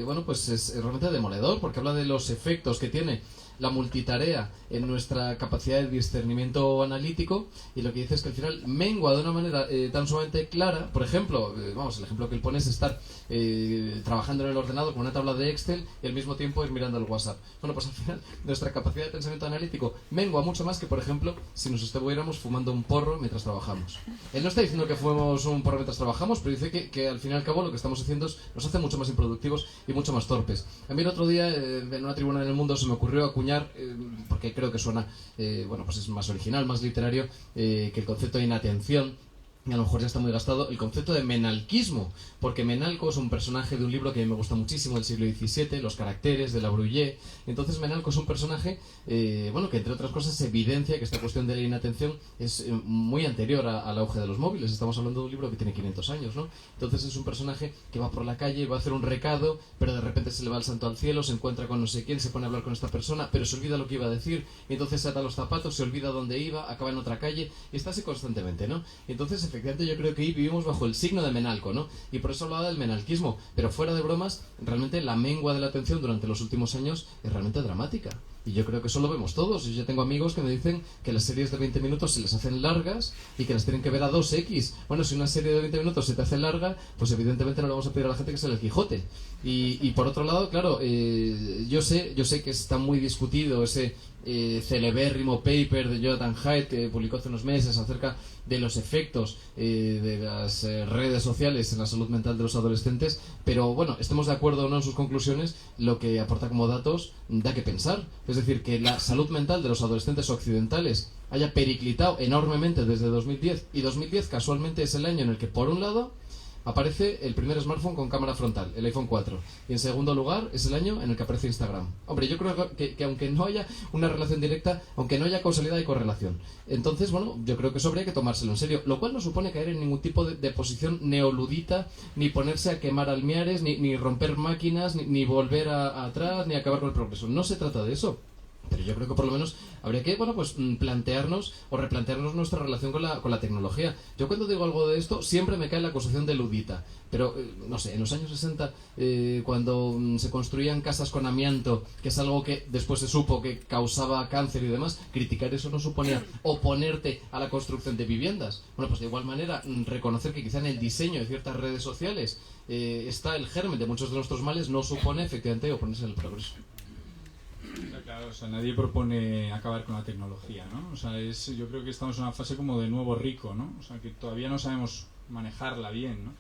bueno, pues es realmente demoledor, porque habla de los efectos que tiene la multitarea en nuestra capacidad de discernimiento analítico, y lo que dice es que al final mengua de una manera tan sumamente clara. Por ejemplo, el ejemplo que él pone es estar trabajando en el ordenador con una tabla de Excel y al mismo tiempo ir mirando el WhatsApp. Bueno, pues al final nuestra capacidad de pensamiento analítico mengua mucho más que, por ejemplo, si nos estuviéramos fumando un porro mientras trabajamos. Él no está diciendo que fumemos un porro mientras trabajamos, pero dice que al fin y al cabo lo que estamos haciendo nos hace mucho más improductivos y mucho más torpes. A mí el otro día, en una tribuna en El Mundo, se me ocurrió acuñar, porque creo que suena, bueno, pues es más original, más literario, que el concepto de inatención, y a lo mejor ya está muy gastado, el concepto de menalquismo, porque Menalco es un personaje de un libro que a mí me gusta muchísimo, del siglo XVII, Los caracteres, de La Bruyère. Entonces Menalco es un personaje, bueno, que entre otras cosas evidencia que esta cuestión de la inatención es muy anterior al auge de los móviles. Estamos hablando de un libro que tiene 500 años, ¿no? Entonces es un personaje que va por la calle, va a hacer un recado, pero de repente se le va el santo al cielo, se encuentra con no sé quién, se pone a hablar con esta persona, pero se olvida lo que iba a decir, y entonces se ata los zapatos, se olvida dónde iba, acaba en otra calle, y está así constantemente, ¿no? Entonces, efectivamente, yo creo que ahí vivimos bajo el signo de Menalco, ¿no? Y por eso hablaba del menalquismo. Pero fuera de bromas, realmente la mengua de la atención durante los últimos años es realmente dramática. Y yo creo que eso lo vemos todos. Yo ya tengo amigos que me dicen que las series de 20 minutos se les hacen largas y que las tienen que ver a 2x. Bueno, si una serie de 20 minutos se te hace larga, pues evidentemente no le vamos a pedir a la gente que se le el Quijote. Y por otro lado, claro, yo sé que está muy discutido ese celebérrimo paper de Jonathan Haidt que publicó hace unos meses acerca de los efectos de las redes sociales en la salud mental de los adolescentes, pero bueno, estemos de acuerdo o no en sus conclusiones, lo que aporta como datos da que pensar. Es decir, que la salud mental de los adolescentes occidentales haya periclitado enormemente desde 2010, y 2010 casualmente es el año en el que, por un lado, aparece el primer smartphone con cámara frontal, el iPhone 4. Y en segundo lugar, es el año en el que aparece Instagram. Hombre, yo creo que aunque no haya una relación directa, aunque no haya causalidad y correlación. Entonces, bueno, yo creo que eso habría que tomárselo en serio. Lo cual no supone caer en ningún tipo de posición neoludita, ni ponerse a quemar almiares, ni romper máquinas, ni volver atrás, ni acabar con el progreso. No se trata de eso. Pero yo creo que por lo menos habría que, bueno, pues plantearnos o replantearnos nuestra relación con la tecnología. Yo cuando digo algo de esto siempre me cae la acusación de ludita. Pero, no sé, en los años 60, cuando se construían casas con amianto, que es algo que después se supo que causaba cáncer y demás, criticar eso no suponía oponerte a la construcción de viviendas. Bueno, pues de igual manera, reconocer que quizá en el diseño de ciertas redes sociales está el germen de muchos de nuestros males, no supone efectivamente oponerse al progreso. Claro, o sea, nadie propone acabar con la tecnología, ¿no? O sea, yo creo que estamos en una fase como de nuevo rico, ¿no? O sea, que todavía no sabemos manejarla bien, ¿no?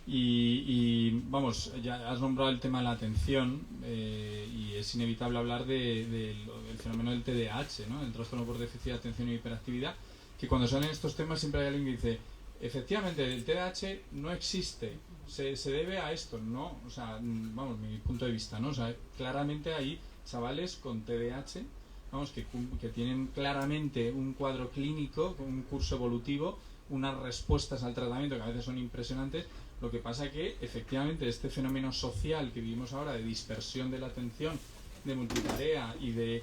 Y vamos, ya has nombrado el tema de la atención, y es inevitable hablar del fenómeno del TDAH, ¿no? El trastorno por déficit de atención y hiperactividad, que cuando salen estos temas siempre hay alguien que dice, efectivamente, el TDAH no existe, se debe a esto, ¿no? O sea, vamos, mi punto de vista, ¿no? O sea, claramente hay chavales con TDAH, vamos, que tienen claramente un cuadro clínico, un curso evolutivo, unas respuestas al tratamiento que a veces son impresionantes. Lo que pasa que efectivamente este fenómeno social que vivimos ahora de dispersión de la atención, de multitarea y de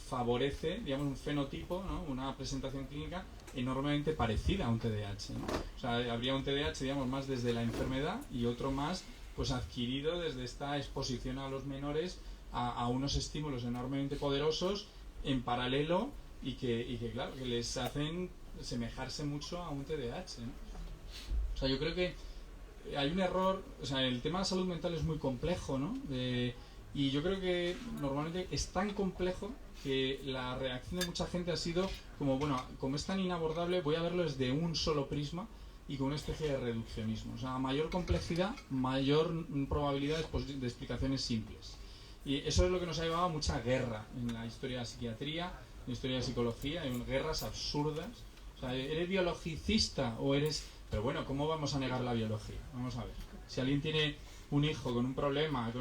favorece, digamos, un fenotipo, ¿no? Una presentación clínica enormemente parecida a un TDAH, ¿no? O sea, habría un TDAH, digamos, más desde la enfermedad y otro más pues adquirido desde esta exposición a los menores a unos estímulos enormemente poderosos en paralelo y que claro, que les hacen semejarse mucho a un TDAH, ¿no? O sea, yo creo que hay un error, o sea, el tema de la salud mental es muy complejo, ¿no? Y yo creo que normalmente es tan complejo que la reacción de mucha gente ha sido como, bueno, como es tan inabordable, voy a verlo desde un solo prisma y con una especie de reduccionismo. O sea, a mayor complejidad, mayor probabilidad de explicaciones simples. Y eso es lo que nos ha llevado a mucha guerra en la historia de la psiquiatría, en la historia de la psicología, en guerras absurdas. O sea, ¿eres biologicista o eres Pero bueno, ¿cómo vamos a negar la biología? Vamos a ver. Si alguien tiene un hijo con un problema,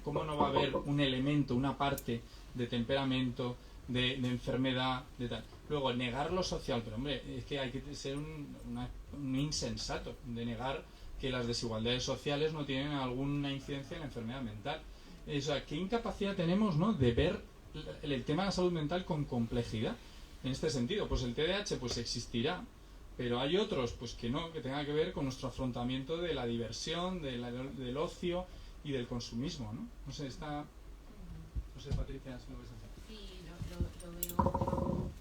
¿cómo no va a haber un elemento, una parte de temperamento, de enfermedad, de tal? Luego, negar lo social, pero hombre, es que hay que ser un insensato de negar que las desigualdades sociales no tienen alguna incidencia en la enfermedad mental. O sea, qué incapacidad tenemos, ¿no?, de ver el tema de la salud mental con complejidad. En este sentido, pues el TDAH pues existirá, pero hay otros pues que no, que tengan que ver con nuestro afrontamiento de la diversión, del ocio y del consumismo, ¿no? No sé, Patricia, si lo ves así. Sí, lo veo.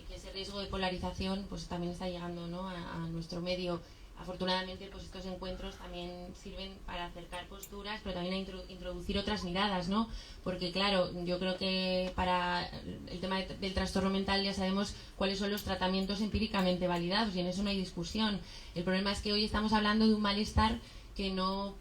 Que ese riesgo de polarización pues también está llegando, ¿no?, a nuestro medio. Afortunadamente, pues estos encuentros también sirven para acercar posturas, pero también a introducir otras miradas, ¿no? Porque claro, yo creo que para el tema del trastorno mental ya sabemos cuáles son los tratamientos empíricamente validados y en eso no hay discusión. El problema es que hoy estamos hablando de un malestar que no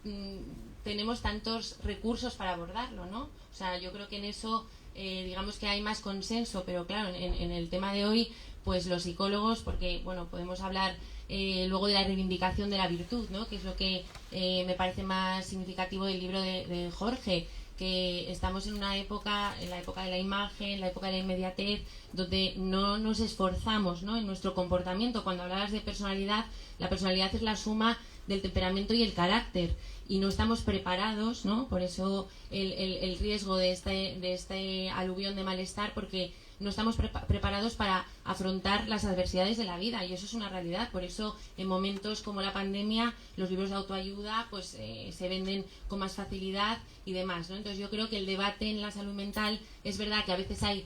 tenemos tantos recursos para abordarlo, ¿no? O sea, yo creo que en eso digamos que hay más consenso, pero claro, en el tema de hoy, pues los psicólogos, porque bueno, podemos hablar luego de la reivindicación de la virtud, ¿no?, que es lo que me parece más significativo del libro de Jorge, que estamos en una época, en la época de la imagen, la época de la inmediatez, donde no nos esforzamos, ¿no?, en nuestro comportamiento. Cuando hablabas de personalidad, la personalidad es la suma del temperamento y el carácter, y no estamos preparados, ¿no? Por eso el riesgo de este aluvión de malestar, porque no estamos preparados para afrontar las adversidades de la vida, y eso es una realidad. Por eso en momentos como la pandemia los libros de autoayuda pues se venden con más facilidad y demás, ¿no? Entonces yo creo que el debate en la salud mental, es verdad que a veces hay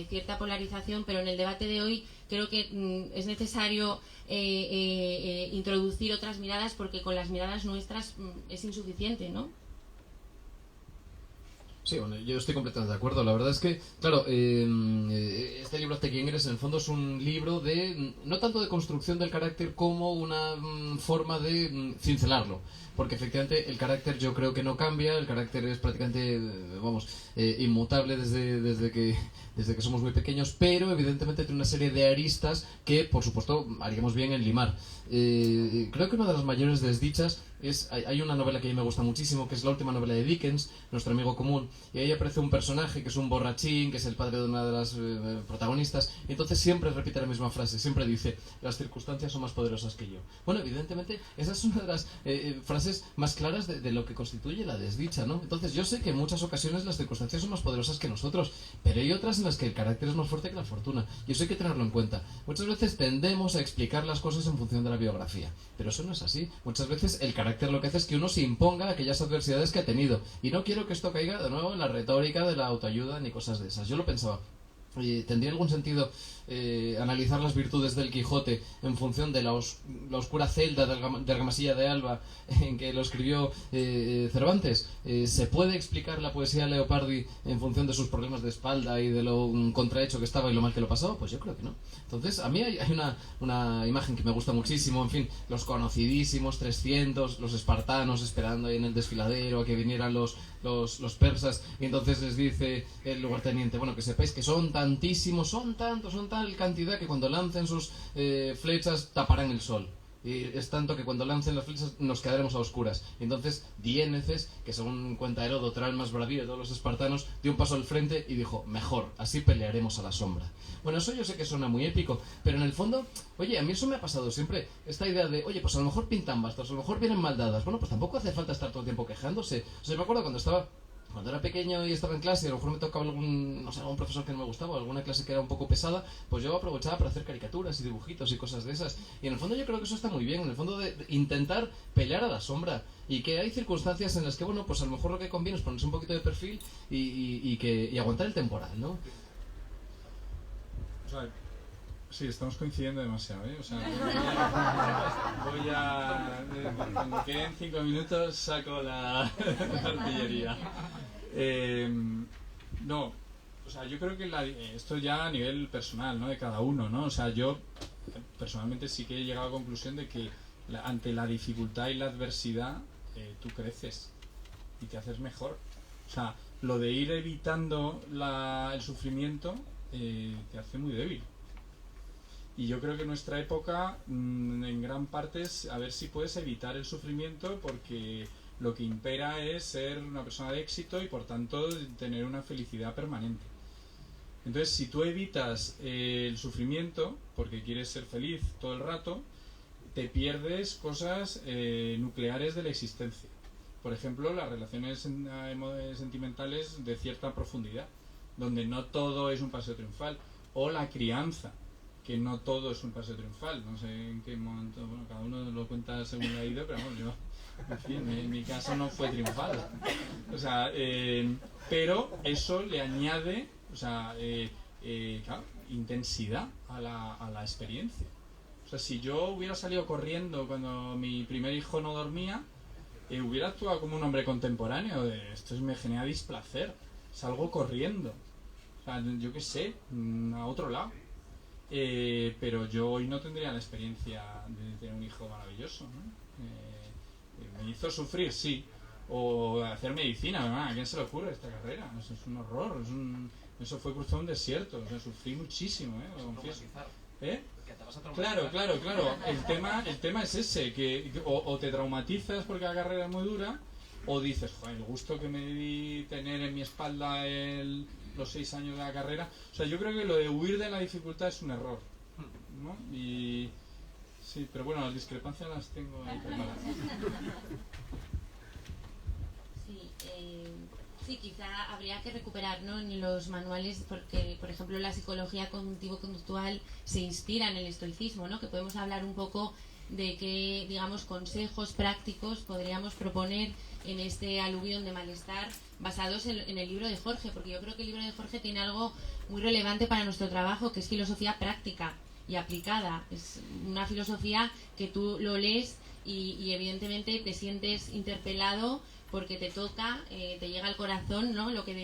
cierta polarización, pero en el debate de hoy creo que es necesario introducir otras miradas, porque con las miradas nuestras es insuficiente, ¿no? Sí, bueno, yo estoy completamente de acuerdo. La verdad es que, claro, este libro Hazte quien eres en el fondo es un libro de, no tanto de construcción del carácter como una forma de cincelarlo. Porque efectivamente el carácter yo creo que no cambia, el carácter es prácticamente, inmutable desde que somos muy pequeños, pero evidentemente tiene una serie de aristas que, por supuesto, haríamos bien en limar. Creo que una de las mayores desdichas hay una novela que a mí me gusta muchísimo, que es la última novela de Dickens, Nuestro amigo común, y ahí aparece un personaje que es un borrachín, que es el padre de una de las protagonistas, y entonces siempre repite la misma frase, siempre dice: las circunstancias son más poderosas que yo. Bueno, evidentemente esa es una de las frases más claras de lo que constituye la desdicha, ¿no? Entonces yo sé que en muchas ocasiones las circunstancias son más poderosas que nosotros, pero hay otras en las que el carácter es más fuerte que la fortuna, y eso hay que tenerlo en cuenta. Muchas veces tendemos a explicar las cosas en función de la biografía, pero eso no es así. Muchas veces el carácter lo que hace es que uno se imponga aquellas adversidades que ha tenido, y no quiero que esto caiga de nuevo en la retórica de la autoayuda ni cosas de esas. Yo lo pensaba, ¿tendría algún sentido analizar las virtudes del Quijote en función de la oscura celda de Argamasilla de Alba en que lo escribió Cervantes? ¿Se puede explicar la poesía de Leopardi en función de sus problemas de espalda y de lo contrahecho que estaba y lo mal que lo pasaba? Pues yo creo que no. Entonces, a mí hay una imagen que me gusta muchísimo, en fin, los conocidísimos 300, los espartanos esperando ahí en el desfiladero a que vinieran los persas, y entonces les dice el lugarteniente: bueno, que sepáis que son tantísimos, son tal cantidad que cuando lancen sus flechas taparán el sol, y es tanto que cuando lancen las flechas nos quedaremos a oscuras. Y entonces Diéneces, que según cuenta Heródoto era el más bravío de todos los espartanos, dio un paso al frente y dijo: mejor, así pelearemos a la sombra. Bueno, eso yo sé que suena muy épico, pero en el fondo, oye, a mí eso me ha pasado siempre, esta idea de, oye, pues a lo mejor pintan bastos, a lo mejor vienen mal dadas. Bueno, pues tampoco hace falta estar todo el tiempo quejándose. O sea, me acuerdo cuando era pequeño y estaba en clase, y a lo mejor me tocaba algún profesor que no me gustaba, alguna clase que era un poco pesada, pues yo aprovechaba para hacer caricaturas y dibujitos y cosas de esas. Y en el fondo yo creo que eso está muy bien, en el fondo de intentar pelear a la sombra, y que hay circunstancias en las que, bueno, pues a lo mejor lo que conviene es ponerse un poquito de perfil y aguantar el temporal, ¿no? O sea, sí, estamos coincidiendo demasiado, ¿eh? O sea, cuando queden 5 minutos saco la artillería. No, o sea, yo creo que esto ya a nivel personal, ¿no?, de cada uno, ¿no? O sea, yo personalmente sí que he llegado a la conclusión de que ante la dificultad y la adversidad tú creces y te haces mejor. O sea, lo de ir evitando el sufrimiento te hace muy débil. Y yo creo que nuestra época, en gran parte, es a ver si puedes evitar el sufrimiento, porque lo que impera es ser una persona de éxito y por tanto tener una felicidad permanente. Entonces, si tú evitas el sufrimiento porque quieres ser feliz todo el rato, te pierdes cosas nucleares de la existencia. Por ejemplo, las relaciones sentimentales de cierta profundidad, donde no todo es un paseo triunfal, o la crianza, que no todo es un paseo triunfal. No sé en qué momento, bueno, cada uno lo cuenta según le ha ido, pero bueno, yo, en fin, en mi caso no fue triunfal. O sea, pero eso le añade, o sea, claro, intensidad a la experiencia. O sea, si yo hubiera salido corriendo cuando mi primer hijo no dormía, hubiera actuado como un hombre contemporáneo, de esto me genera displacer, salgo corriendo, o sea, yo qué sé, a otro lado. Pero yo hoy no tendría la experiencia de tener un hijo maravilloso, ¿no? Me hizo sufrir, sí, o hacer medicina, ¿verdad? ¿A quién se le ocurre esta carrera? Eso es un horror, eso fue cruzar un desierto, o sea, sufrí muchísimo, lo confieso. Claro. El tema es ese, que o te traumatizas porque la carrera es muy dura, o dices, joder, el gusto que me di tener en mi espalda los 6 años de la carrera. O sea, yo creo que lo de huir de la dificultad es un error, ¿no? Y sí, pero bueno, las discrepancias las tengo ahí preparadas. Sí, quizá habría que recuperar, ¿no?, en los manuales, porque, por ejemplo, la psicología cognitivo-conductual se inspira en el estoicismo, ¿no?, que podemos hablar un poco de qué, digamos, consejos prácticos podríamos proponer en este aluvión de malestar basados en el libro de Jorge, porque yo creo que el libro de Jorge tiene algo muy relevante para nuestro trabajo, que es filosofía práctica y aplicada. Es una filosofía que tú lo lees y evidentemente te sientes interpelado porque te toca, te llega al corazón, ¿no?, lo que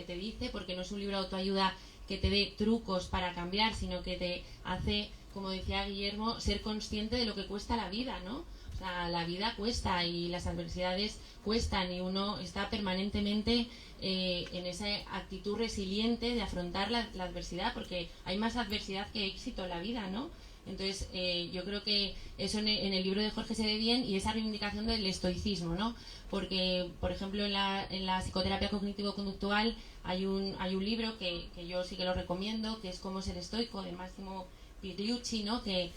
te dice, porque no es un libro de autoayuda que te dé trucos para cambiar, sino que te hace, como decía Guillermo, ser consciente de lo que cuesta la vida, ¿no? O sea, la vida cuesta y las adversidades cuestan, y uno está permanentemente en esa actitud resiliente de afrontar la adversidad, porque hay más adversidad que éxito en la vida, ¿no? Entonces, yo creo que eso en el libro de Jorge se ve bien, y esa reivindicación del estoicismo, ¿no? Porque, por ejemplo, en la psicoterapia cognitivo-conductual hay un libro que yo sí que lo recomiendo, que es Cómo ser estoico, de Massimo Pigliucci, ¿no?, que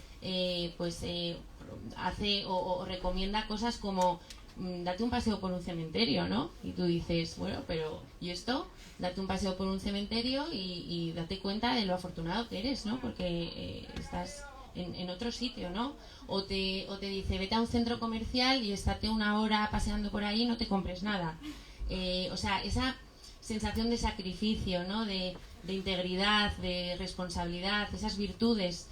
hace o recomienda cosas como date un paseo por un cementerio, ¿no? Y tú dices, bueno, pero ¿y esto? Date un paseo por un cementerio y date cuenta de lo afortunado que eres, ¿no? Porque estás en otro sitio, ¿no? O te dice, vete a un centro comercial y estate una hora paseando por ahí y no te compres nada. O sea, esa sensación de sacrificio, ¿no?, de integridad, de responsabilidad, esas virtudes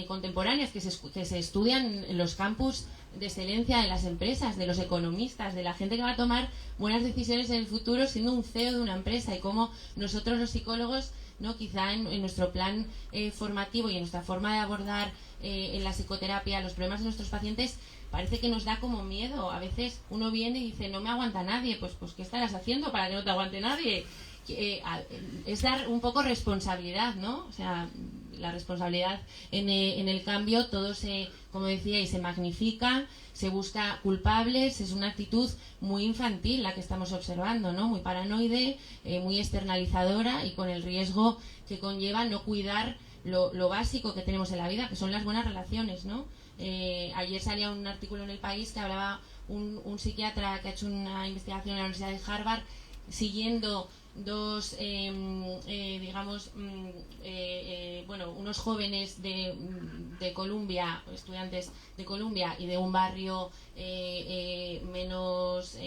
contemporáneas que se estudian en los campus de excelencia de las empresas, de los economistas, de la gente que va a tomar buenas decisiones en el futuro siendo un CEO de una empresa, y cómo nosotros los psicólogos, ¿no?, quizá en nuestro plan formativo y en nuestra forma de abordar en la psicoterapia los problemas de nuestros pacientes, parece que nos da como miedo. A veces uno viene y dice, no me aguanta nadie, pues ¿qué estarás haciendo para que no te aguante nadie? Es dar un poco responsabilidad, ¿no? O sea, la responsabilidad en el cambio, todo como decía, y se magnifica, se busca culpables, es una actitud muy infantil la que estamos observando, ¿no? Muy paranoide, muy externalizadora, y con el riesgo que conlleva no cuidar lo básico que tenemos en la vida, que son las buenas relaciones, ¿no? Ayer salía un artículo en El País que hablaba un psiquiatra que ha hecho una investigación en la Universidad de Harvard siguiendo unos jóvenes de Columbia, estudiantes de Columbia y de un barrio menos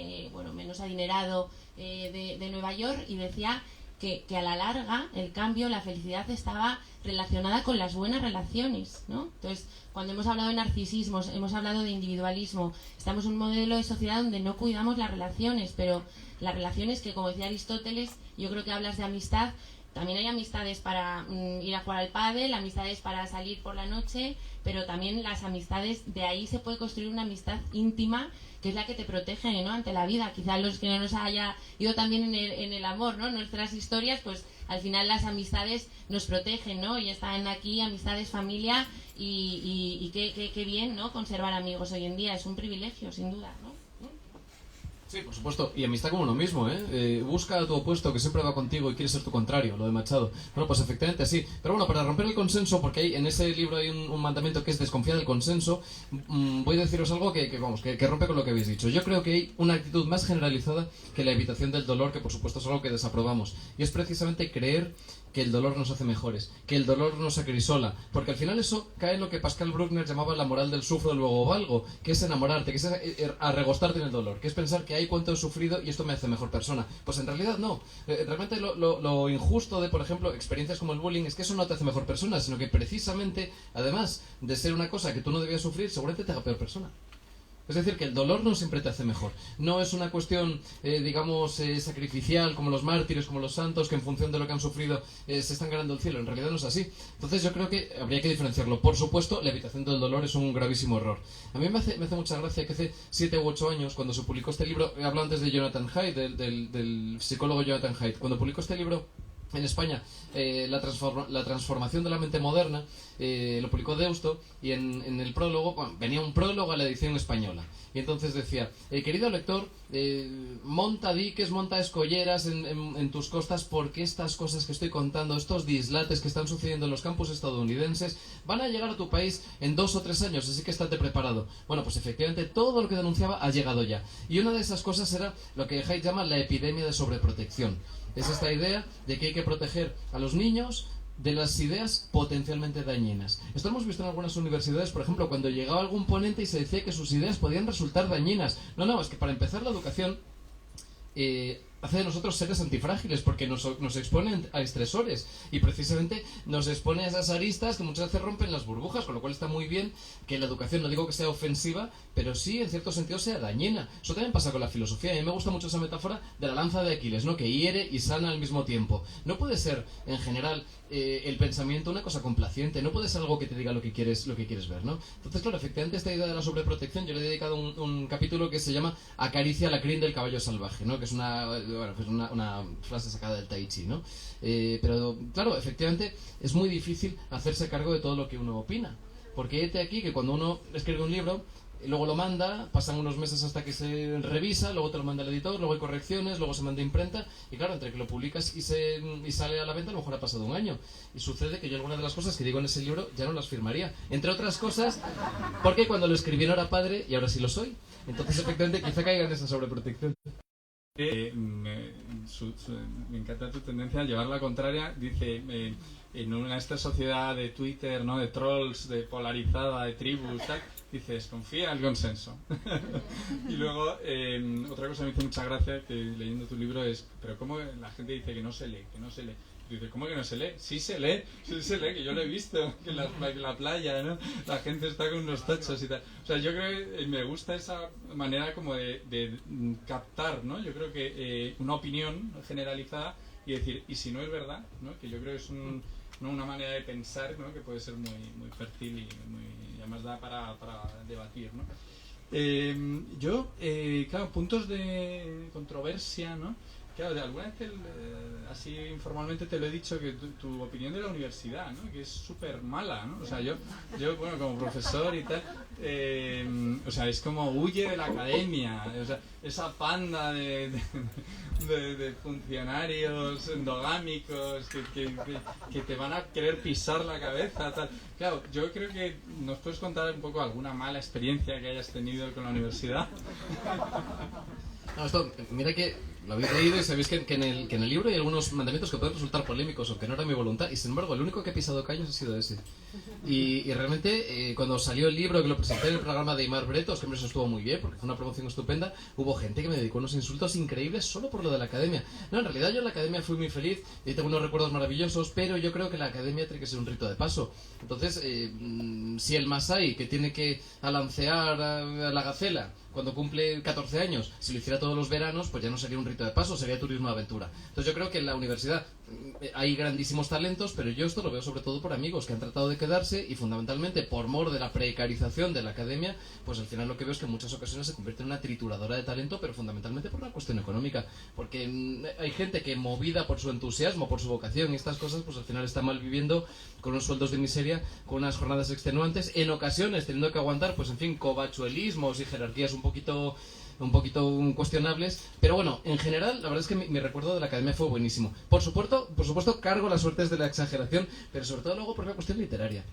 adinerado de Nueva York, y decía que a la larga el cambio, la felicidad estaba relacionada con las buenas relaciones, ¿no? Entonces, cuando hemos hablado de narcisismo, hemos hablado de individualismo, estamos en un modelo de sociedad donde no cuidamos las relaciones, pero las relaciones que, como decía Aristóteles, yo creo que hablas de amistad, también hay amistades para ir a jugar al pádel, amistades para salir por la noche, pero también las amistades, de ahí se puede construir una amistad íntima, que es la que te protege, ¿no?, ante la vida. Quizás los que no nos haya ido también en el amor, ¿no?, nuestras historias, pues al final las amistades nos protegen, ¿no? Y están aquí amistades, familia, y qué bien, ¿no? Conservar amigos hoy en día, es un privilegio, sin duda, ¿no? Sí, por supuesto. Y amistad como uno mismo, ¿eh? Busca a tu opuesto que siempre va contigo y quiere ser tu contrario, lo de Machado. Bueno, pues efectivamente sí. Pero bueno, para romper el consenso, porque en ese libro hay un mandamiento que es desconfiar del consenso, voy a deciros algo que rompe con lo que habéis dicho. Yo creo que hay una actitud más generalizada que la evitación del dolor, que por supuesto es algo que desaprobamos. Y es precisamente creer que el dolor nos hace mejores, que el dolor nos acrisola, porque al final eso cae en lo que Pascal Bruckner llamaba la moral del sufro luego valgo, que es enamorarte, que es arregostarte en el dolor, que es pensar que hay cuánto he sufrido y esto me hace mejor persona. Pues en realidad no. Realmente lo injusto de, por ejemplo, experiencias como el bullying es que eso no te hace mejor persona, sino que precisamente, además de ser una cosa que tú no debías sufrir, seguramente te haga peor persona. Es decir, que el dolor no siempre te hace mejor. No es una cuestión, sacrificial, como los mártires, como los santos, que en función de lo que han sufrido se están ganando el cielo. En realidad no es así. Entonces yo creo que habría que diferenciarlo. Por supuesto, la evitación del dolor es un gravísimo error. A mí me hace mucha gracia que hace 7 u 8 años, cuando se publicó este libro, he hablado antes de Jonathan Haidt, del psicólogo Jonathan Haidt, cuando publicó este libro en España, la transformación de la mente moderna, lo publicó Deusto, y en el prólogo, venía un prólogo a la edición española, y entonces decía, querido lector, monta diques, monta escolleras en tus costas, porque estas cosas que estoy contando, estos dislates que están sucediendo en los campus estadounidenses, van a llegar a tu país en 2 o 3 años, así que estate preparado. Bueno, pues efectivamente todo lo que denunciaba ha llegado ya, y una de esas cosas era lo que Haidt llama la epidemia de sobreprotección. Es esta idea de que hay que proteger a los niños de las ideas potencialmente dañinas. Esto lo hemos visto en algunas universidades, por ejemplo, cuando llegaba algún ponente y se decía que sus ideas podían resultar dañinas. No, es que para empezar la educación hace de nosotros seres antifrágiles, porque nos expone a estresores y precisamente nos expone a esas aristas que muchas veces rompen las burbujas, con lo cual está muy bien que la educación, no digo que sea ofensiva, pero sí en cierto sentido sea dañina. Eso también pasa con la filosofía. A mí me gusta mucho esa metáfora de la lanza de Aquiles, ¿no? Que hiere y sana al mismo tiempo. No puede ser en general el pensamiento una cosa complaciente, no puede ser algo que te diga lo que quieres ver, ¿no? Entonces, claro, efectivamente esta idea de la sobreprotección, yo le he dedicado un capítulo que se llama Acaricia la crin del caballo salvaje, ¿no? Que es una frase sacada del Tai Chi, ¿no? Pero, claro, efectivamente es muy difícil hacerse cargo de todo lo que uno opina, porque este aquí que cuando uno escribe un libro, luego lo manda, pasan unos meses hasta que se revisa, luego te lo manda el editor, luego hay correcciones, luego se manda a imprenta, y claro, entre que lo publicas y sale a la venta, a lo mejor ha pasado un año. Y sucede que yo algunas de las cosas que digo en ese libro ya no las firmaría. Entre otras cosas, porque cuando lo escribí no era padre y ahora sí lo soy. Entonces, efectivamente, quizá caiga en esa sobreprotección. Me encanta tu tendencia a llevar la contraria. Dice, en esta sociedad de Twitter, ¿no? De trolls, de polarizada, de tribus, tal, dices, confía en el consenso. Y luego, otra cosa que me hizo mucha gracia, que leyendo tu libro, es, pero ¿cómo la gente dice que no se lee, que no se lee? Dice, ¿cómo que no se lee? Sí se lee, que yo lo he visto, que en la playa, ¿no? La gente está con unos tachos y tal. O sea, yo creo que me gusta esa manera como de captar, ¿no? Yo creo que una opinión generalizada y decir, y si no es verdad, ¿no? Que yo creo que es una manera de pensar, ¿no? Que puede ser muy, muy fértil y además da para debatir, ¿no? Claro, puntos de controversia, ¿no? Claro, alguna vez así informalmente te lo he dicho, que tu opinión de la universidad, ¿no? Que es súper mala, ¿no? O sea, yo bueno, como profesor y tal, o sea, es como huye de la academia, o sea, esa panda de funcionarios endogámicos que te van a querer pisar la cabeza, tal. Claro, yo creo que nos puedes contar un poco alguna mala experiencia que hayas tenido con la universidad. No, esto, mira que lo habéis leído y sabéis que en el libro hay algunos mandamientos que pueden resultar polémicos, aunque no era mi voluntad, y sin embargo el único que he pisado callos ha sido ese. Y realmente cuando salió el libro, que lo presenté en el programa de Aimar Bretos, que eso estuvo muy bien porque fue una promoción estupenda, hubo gente que me dedicó unos insultos increíbles solo por lo de la academia. No, en realidad yo en la academia fui muy feliz y tengo unos recuerdos maravillosos, pero yo creo que la academia tiene que ser un rito de paso. Entonces, si el Masái, que tiene que alancear a la gacela cuando cumple 14 años, si lo hiciera todos los veranos, pues ya no sería un rito de paso, sería turismo de aventura. Entonces yo creo que en la universidad, hay grandísimos talentos, pero yo esto lo veo sobre todo por amigos que han tratado de quedarse y fundamentalmente por mor de la precarización de la academia, pues al final lo que veo es que en muchas ocasiones se convierte en una trituradora de talento, pero fundamentalmente por una cuestión económica, porque hay gente que movida por su entusiasmo, por su vocación y estas cosas, pues al final está mal viviendo con unos sueldos de miseria, con unas jornadas extenuantes, en ocasiones teniendo que aguantar, pues en fin, covachuelismos y jerarquías un poquito cuestionables, pero bueno, en general la verdad es que mi recuerdo de la academia fue buenísimo. Por supuesto cargo las suertes de la exageración, pero sobre todo luego por una cuestión literaria.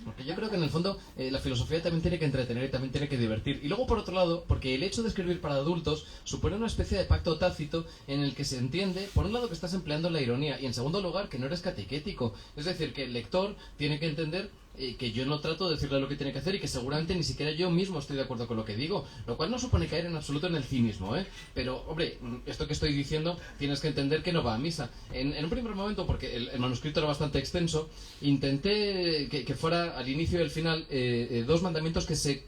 Porque yo creo que en el fondo la filosofía también tiene que entretener y también tiene que divertir. Y luego por otro lado, porque el hecho de escribir para adultos supone una especie de pacto tácito en el que se entiende, por un lado, que estás empleando la ironía y en segundo lugar, que no eres catequético. Es decir, que el lector tiene que entender que yo no trato de decirle lo que tiene que hacer y que seguramente ni siquiera yo mismo estoy de acuerdo con lo que digo, lo cual no supone caer en absoluto en el cinismo, ¿eh? Pero, hombre, esto que estoy diciendo tienes que entender que no va a misa. En un primer momento, porque el manuscrito era bastante extenso, intenté que fuera al inicio y al final dos mandamientos que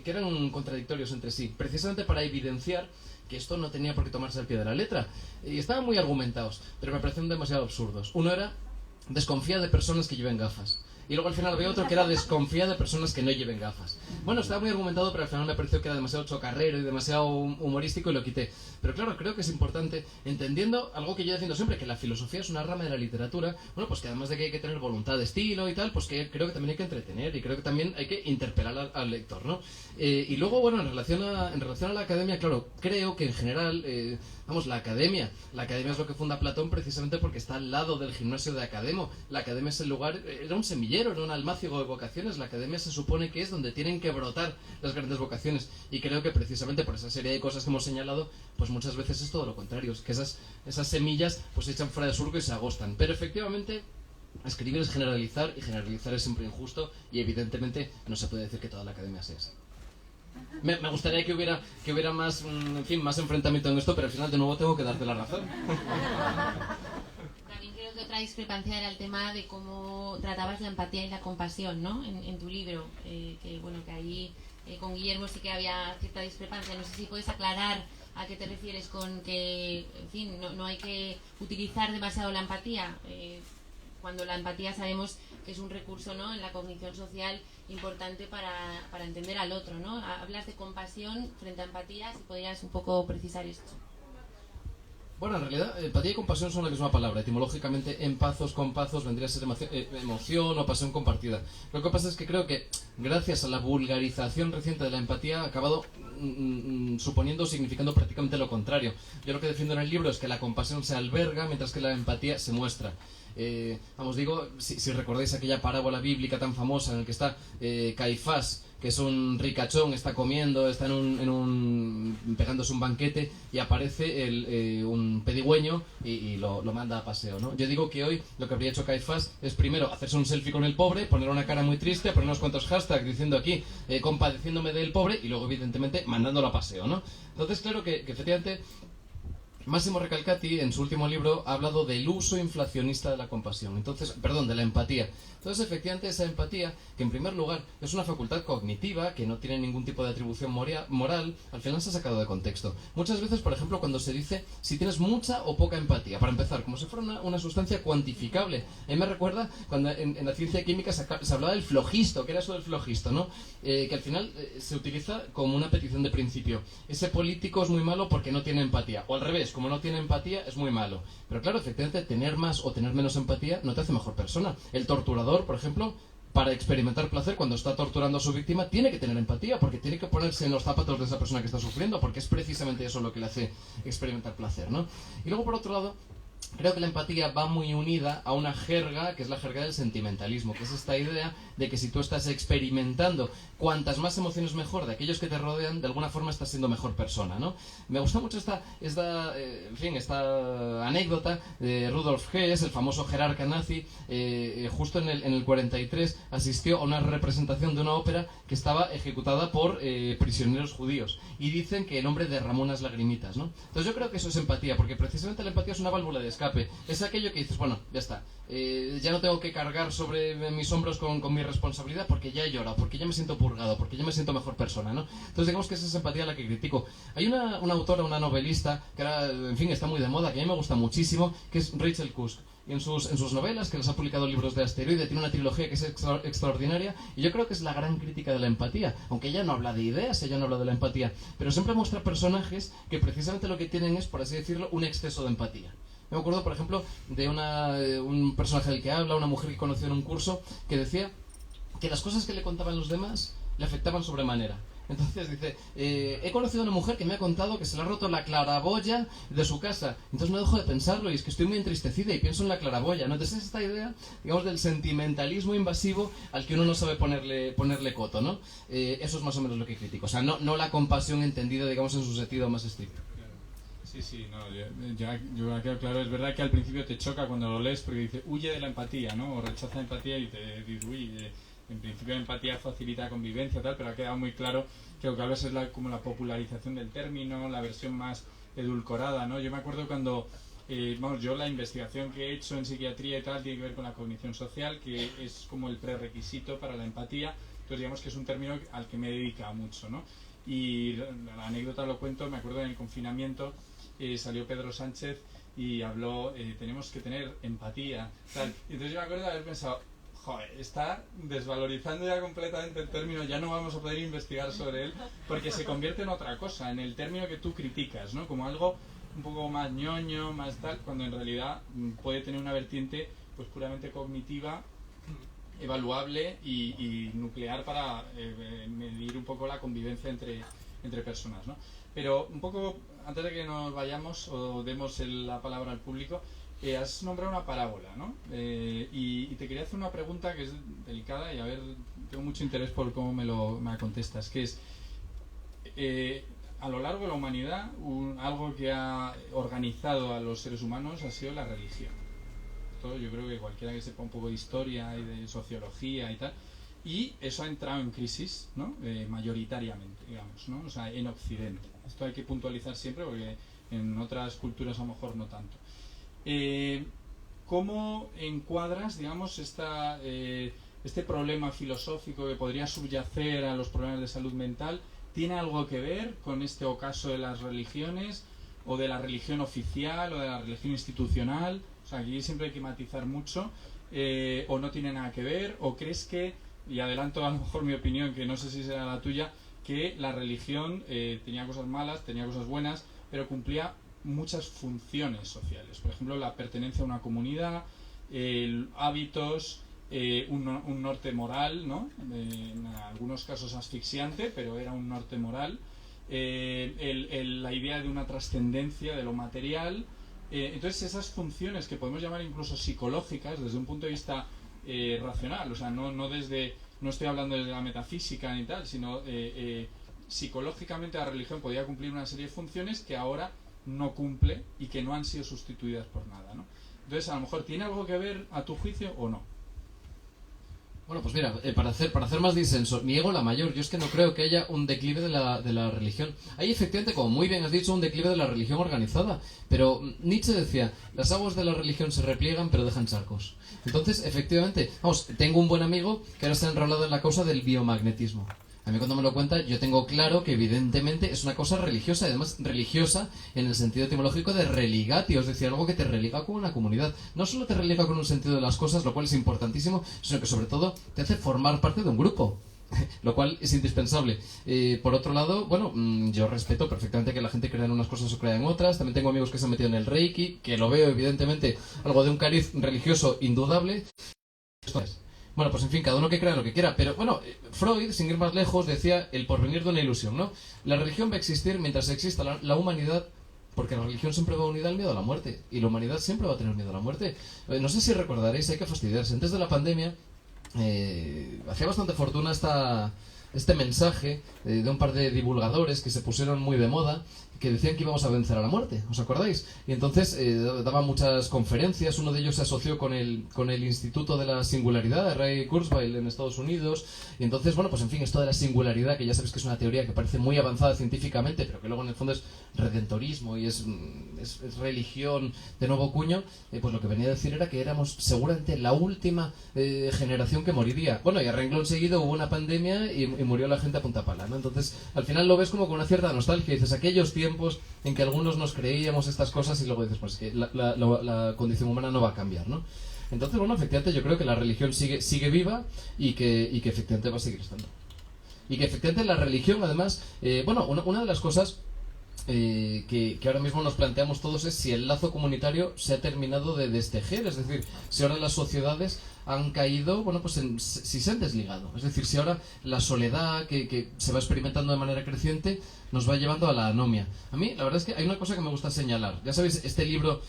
eran contradictorios entre sí, precisamente para evidenciar que esto no tenía por qué tomarse al pie de la letra. Y estaban muy argumentados, pero me parecían demasiado absurdos. Uno era: desconfía de personas que lleven gafas. Y luego al final había otro que era: desconfía de personas que no lleven gafas. Bueno, estaba muy argumentado, pero al final me pareció que era demasiado chocarrero y demasiado humorístico y lo quité. Pero claro, creo que es importante, entendiendo algo que yo defiendo siempre, que la filosofía es una rama de la literatura, bueno, pues que además de que hay que tener voluntad de estilo y tal, pues que creo que también hay que entretener y creo que también hay que interpelar al lector, ¿no? Y luego, bueno, en relación a la academia, claro, creo que en general, la academia es lo que funda Platón precisamente porque está al lado del gimnasio de Academo. La academia es el lugar, era un semillero, era un almácigo de vocaciones. La academia se supone que es donde tienen que brotar las grandes vocaciones, y creo que precisamente por esa serie de cosas que hemos señalado, pues muchas veces es todo lo contrario, es que esas semillas pues se echan fuera de surco y se agostan. Pero efectivamente escribir es generalizar, y generalizar es siempre injusto, y evidentemente no se puede decir que toda la academia sea así. Me gustaría que hubiera más, más enfrentamiento en esto, pero al final de nuevo tengo que darte la razón. También creo que otra discrepancia era el tema de cómo tratabas la empatía y la compasión, ¿no? En tu libro, que ahí con Guillermo sí que había cierta discrepancia. No sé si puedes aclarar a qué te refieres con que, en fin, no hay que utilizar demasiado la empatía, cuando la empatía sabemos que es un recurso, ¿no?, en la cognición social importante para entender al otro, ¿no? Hablas de compasión frente a empatía, si podrías un poco precisar esto. Bueno, en realidad, empatía y compasión son la misma palabra. Etimológicamente, empazos, compazos, vendría a ser emoción o pasión compartida. Lo que pasa es que creo que, gracias a la vulgarización reciente de la empatía, ha acabado suponiendo o significando prácticamente lo contrario. Yo lo que defiendo en el libro es que la compasión se alberga, mientras que la empatía se muestra. Si recordáis aquella parábola bíblica tan famosa en la que está Caifás, que es un ricachón, está comiendo, está pegándose un banquete, y aparece un pedigüeño y lo manda a paseo, ¿no? Yo digo que hoy lo que habría hecho Caifás es primero hacerse un selfie con el pobre, poner una cara muy triste, poner unos cuantos hashtags diciendo aquí compadeciéndome del pobre, y luego evidentemente mandándolo a paseo, ¿no? Entonces claro que efectivamente Massimo Recalcati, en su último libro, ha hablado del uso inflacionista de la compasión, de la empatía. Entonces, efectivamente, esa empatía, que en primer lugar es una facultad cognitiva, que no tiene ningún tipo de atribución moral, al final se ha sacado de contexto. Muchas veces, por ejemplo, cuando se dice si tienes mucha o poca empatía, para empezar, como si fuera una sustancia cuantificable. A mí me recuerda cuando en la ciencia química se hablaba del flogisto, que era eso del flogisto, ¿no? Que al final se utiliza como una petición de principio. Ese político es muy malo porque no tiene empatía, o al revés, como no tiene empatía es muy malo. Pero claro, efectivamente, tener más o tener menos empatía no te hace mejor persona. El torturador, por ejemplo, para experimentar placer cuando está torturando a su víctima, tiene que tener empatía, porque tiene que ponerse en los zapatos de esa persona que está sufriendo, porque es precisamente eso lo que le hace experimentar placer, ¿no? Y luego, por otro lado, creo que la empatía va muy unida a una jerga, que es la jerga del sentimentalismo, que es esta idea de que si tú estás experimentando cuantas más emociones mejor de aquellos que te rodean, de alguna forma estás siendo mejor persona, ¿no? Me gusta mucho esta anécdota de Rudolf Hess, el famoso jerarca nazi. Justo en el 43 asistió a una representación de una ópera que estaba ejecutada por prisioneros judíos, y dicen que el hombre derramó unas lagrimitas, ¿no? Entonces yo creo que eso es empatía, porque precisamente la empatía es una válvula de escape. Es aquello que dices, bueno, ya está. Ya no tengo que cargar sobre mis hombros con mi responsabilidad porque ya he llorado, porque ya me siento purgado, porque ya me siento mejor persona, ¿no? Entonces digamos que esa es empatía la que critico. Hay una autora, una novelista, que ahora, en fin, está muy de moda, que a mí me gusta muchísimo, que es Rachel Cusk. Y en sus novelas, que les ha publicado libros de Asteroide, tiene una trilogía que es extraordinaria, y yo creo que es la gran crítica de la empatía, aunque ella no habla de ideas, ella no habla de la empatía, pero siempre muestra personajes que precisamente lo que tienen es, por así decirlo, un exceso de empatía. Me acuerdo, por ejemplo, de un personaje del que habla, una mujer que conoció en un curso, que decía que las cosas que le contaban los demás le afectaban sobremanera. Entonces dice, he conocido a una mujer que me ha contado que se le ha roto la claraboya de su casa. Entonces no dejo de pensarlo y es que estoy muy entristecida y pienso en la claraboya, ¿no? Entonces es esta idea, digamos, del sentimentalismo invasivo al que uno no sabe ponerle coto, ¿no? Eso es más o menos lo que critico. O sea, no la compasión entendida, digamos, en su sentido más estricto. Sí, no, yo queda claro, es verdad que al principio te choca cuando lo lees porque dice, huye de la empatía, ¿no? O rechaza la empatía y te dice, uy, en principio la empatía facilita la convivencia, tal, pero ha quedado muy claro que lo que hablas es como la popularización del término, la versión más edulcorada, ¿no? Yo me acuerdo cuando, yo la investigación que he hecho en psiquiatría y tal tiene que ver con la cognición social, que es como el prerequisito para la empatía, entonces digamos que es un término al que me dedica mucho, ¿no? Y la anécdota lo cuento, me acuerdo en el confinamiento, salió Pedro Sánchez y habló, tenemos que tener empatía, tal. Y entonces yo me acuerdo de haber pensado, joder, está desvalorizando ya completamente el término, ya no vamos a poder investigar sobre él, porque se convierte en otra cosa, en el término que tú criticas, ¿no? Como algo un poco más ñoño, más tal, cuando en realidad puede tener una vertiente pues puramente cognitiva, evaluable y nuclear para medir un poco la convivencia entre personas, ¿no? Pero un poco, antes de que nos vayamos o demos la palabra al público, has nombrado una parábola, ¿no? Y te quería hacer una pregunta que es delicada y a ver, tengo mucho interés por cómo me la contestas, que es, a lo largo de la humanidad, algo que ha organizado a los seres humanos ha sido la religión. Yo creo que cualquiera que sepa un poco de historia y de sociología y tal, y eso ha entrado en crisis, ¿no? Mayoritariamente, digamos, ¿no? O sea, en Occidente. Esto hay que puntualizar siempre porque en otras culturas a lo mejor no tanto. ¿Cómo encuadras, digamos, este problema filosófico que podría subyacer a los problemas de salud mental? ¿Tiene algo que ver con este ocaso de las religiones o de la religión oficial o de la religión institucional? O sea, aquí siempre hay que matizar mucho, o no tiene nada que ver, o crees que, y adelanto a lo mejor mi opinión, que no sé si será la tuya, que la religión tenía cosas malas, tenía cosas buenas, pero cumplía muchas funciones sociales. Por ejemplo, la pertenencia a una comunidad, hábitos, un norte moral, ¿no? En algunos casos asfixiante, pero era un norte moral. La idea de una trascendencia de lo material. Entonces esas funciones que podemos llamar incluso psicológicas desde un punto de vista racional, o sea, no estoy hablando desde la metafísica ni tal, sino psicológicamente la religión podía cumplir una serie de funciones que ahora no cumple y que no han sido sustituidas por nada, ¿no? Entonces a lo mejor tiene algo que ver a tu juicio o no. Bueno, pues mira, para hacer más disenso, niego la mayor. Yo es que no creo que haya un declive de la religión. Hay efectivamente, como muy bien has dicho, un declive de la religión organizada. Pero Nietzsche decía, las aguas de la religión se repliegan pero dejan charcos. Entonces, efectivamente, vamos, tengo un buen amigo que ahora se ha enrolado en la causa del biomagnetismo. A mí cuando me lo cuenta, yo tengo claro que evidentemente es una cosa religiosa, y además religiosa en el sentido etimológico de religatio, es decir, algo que te religa con una comunidad. No solo te religa con un sentido de las cosas, lo cual es importantísimo, sino que sobre todo te hace formar parte de un grupo, lo cual es indispensable. Por otro lado, bueno, yo respeto perfectamente que la gente crea en unas cosas o crea en otras. También tengo amigos que se han metido en el Reiki, que lo veo evidentemente algo de un cariz religioso indudable. Bueno, pues en fin, cada uno que crea lo que quiera. Pero bueno, Freud, sin ir más lejos, decía el porvenir de una ilusión, ¿no? La religión va a existir mientras exista la humanidad, porque la religión siempre va unida al miedo a la muerte. Y la humanidad siempre va a tener miedo a la muerte. No sé si recordaréis, hay que fastidiarse. Antes de la pandemia, hacía bastante fortuna este mensaje de un par de divulgadores que se pusieron muy de moda, que decían que íbamos a vencer a la muerte, ¿os acordáis? Y entonces daba muchas conferencias, uno de ellos se asoció con el Instituto de la Singularidad de Ray Kurzweil en Estados Unidos, y entonces, bueno, pues en fin, esto de la singularidad, que ya sabéis que es una teoría que parece muy avanzada científicamente, pero que luego en el fondo es redentorismo y es religión de nuevo cuño, pues lo que venía a decir era que éramos seguramente la última generación que moriría. Bueno, y a renglón seguido hubo una pandemia y murió la gente a punta pala, ¿no? Entonces, al final lo ves como con una cierta nostalgia, y dices, aquellos tiempos en que algunos nos creíamos estas cosas, y luego dices, pues que la condición humana no va a cambiar, ¿no? Entonces, bueno, efectivamente yo creo que la religión sigue viva y que efectivamente va a seguir estando. Y que efectivamente la religión, además, bueno, una de las cosas que ahora mismo nos planteamos todos es si el lazo comunitario se ha terminado de destejer, es decir, si ahora las sociedades han caído, bueno, pues si se han desligado, es decir, si ahora la soledad que se va experimentando de manera creciente nos va llevando a la anomia. A mí, la verdad es que hay una cosa que me gusta señalar. Ya sabéis, este libro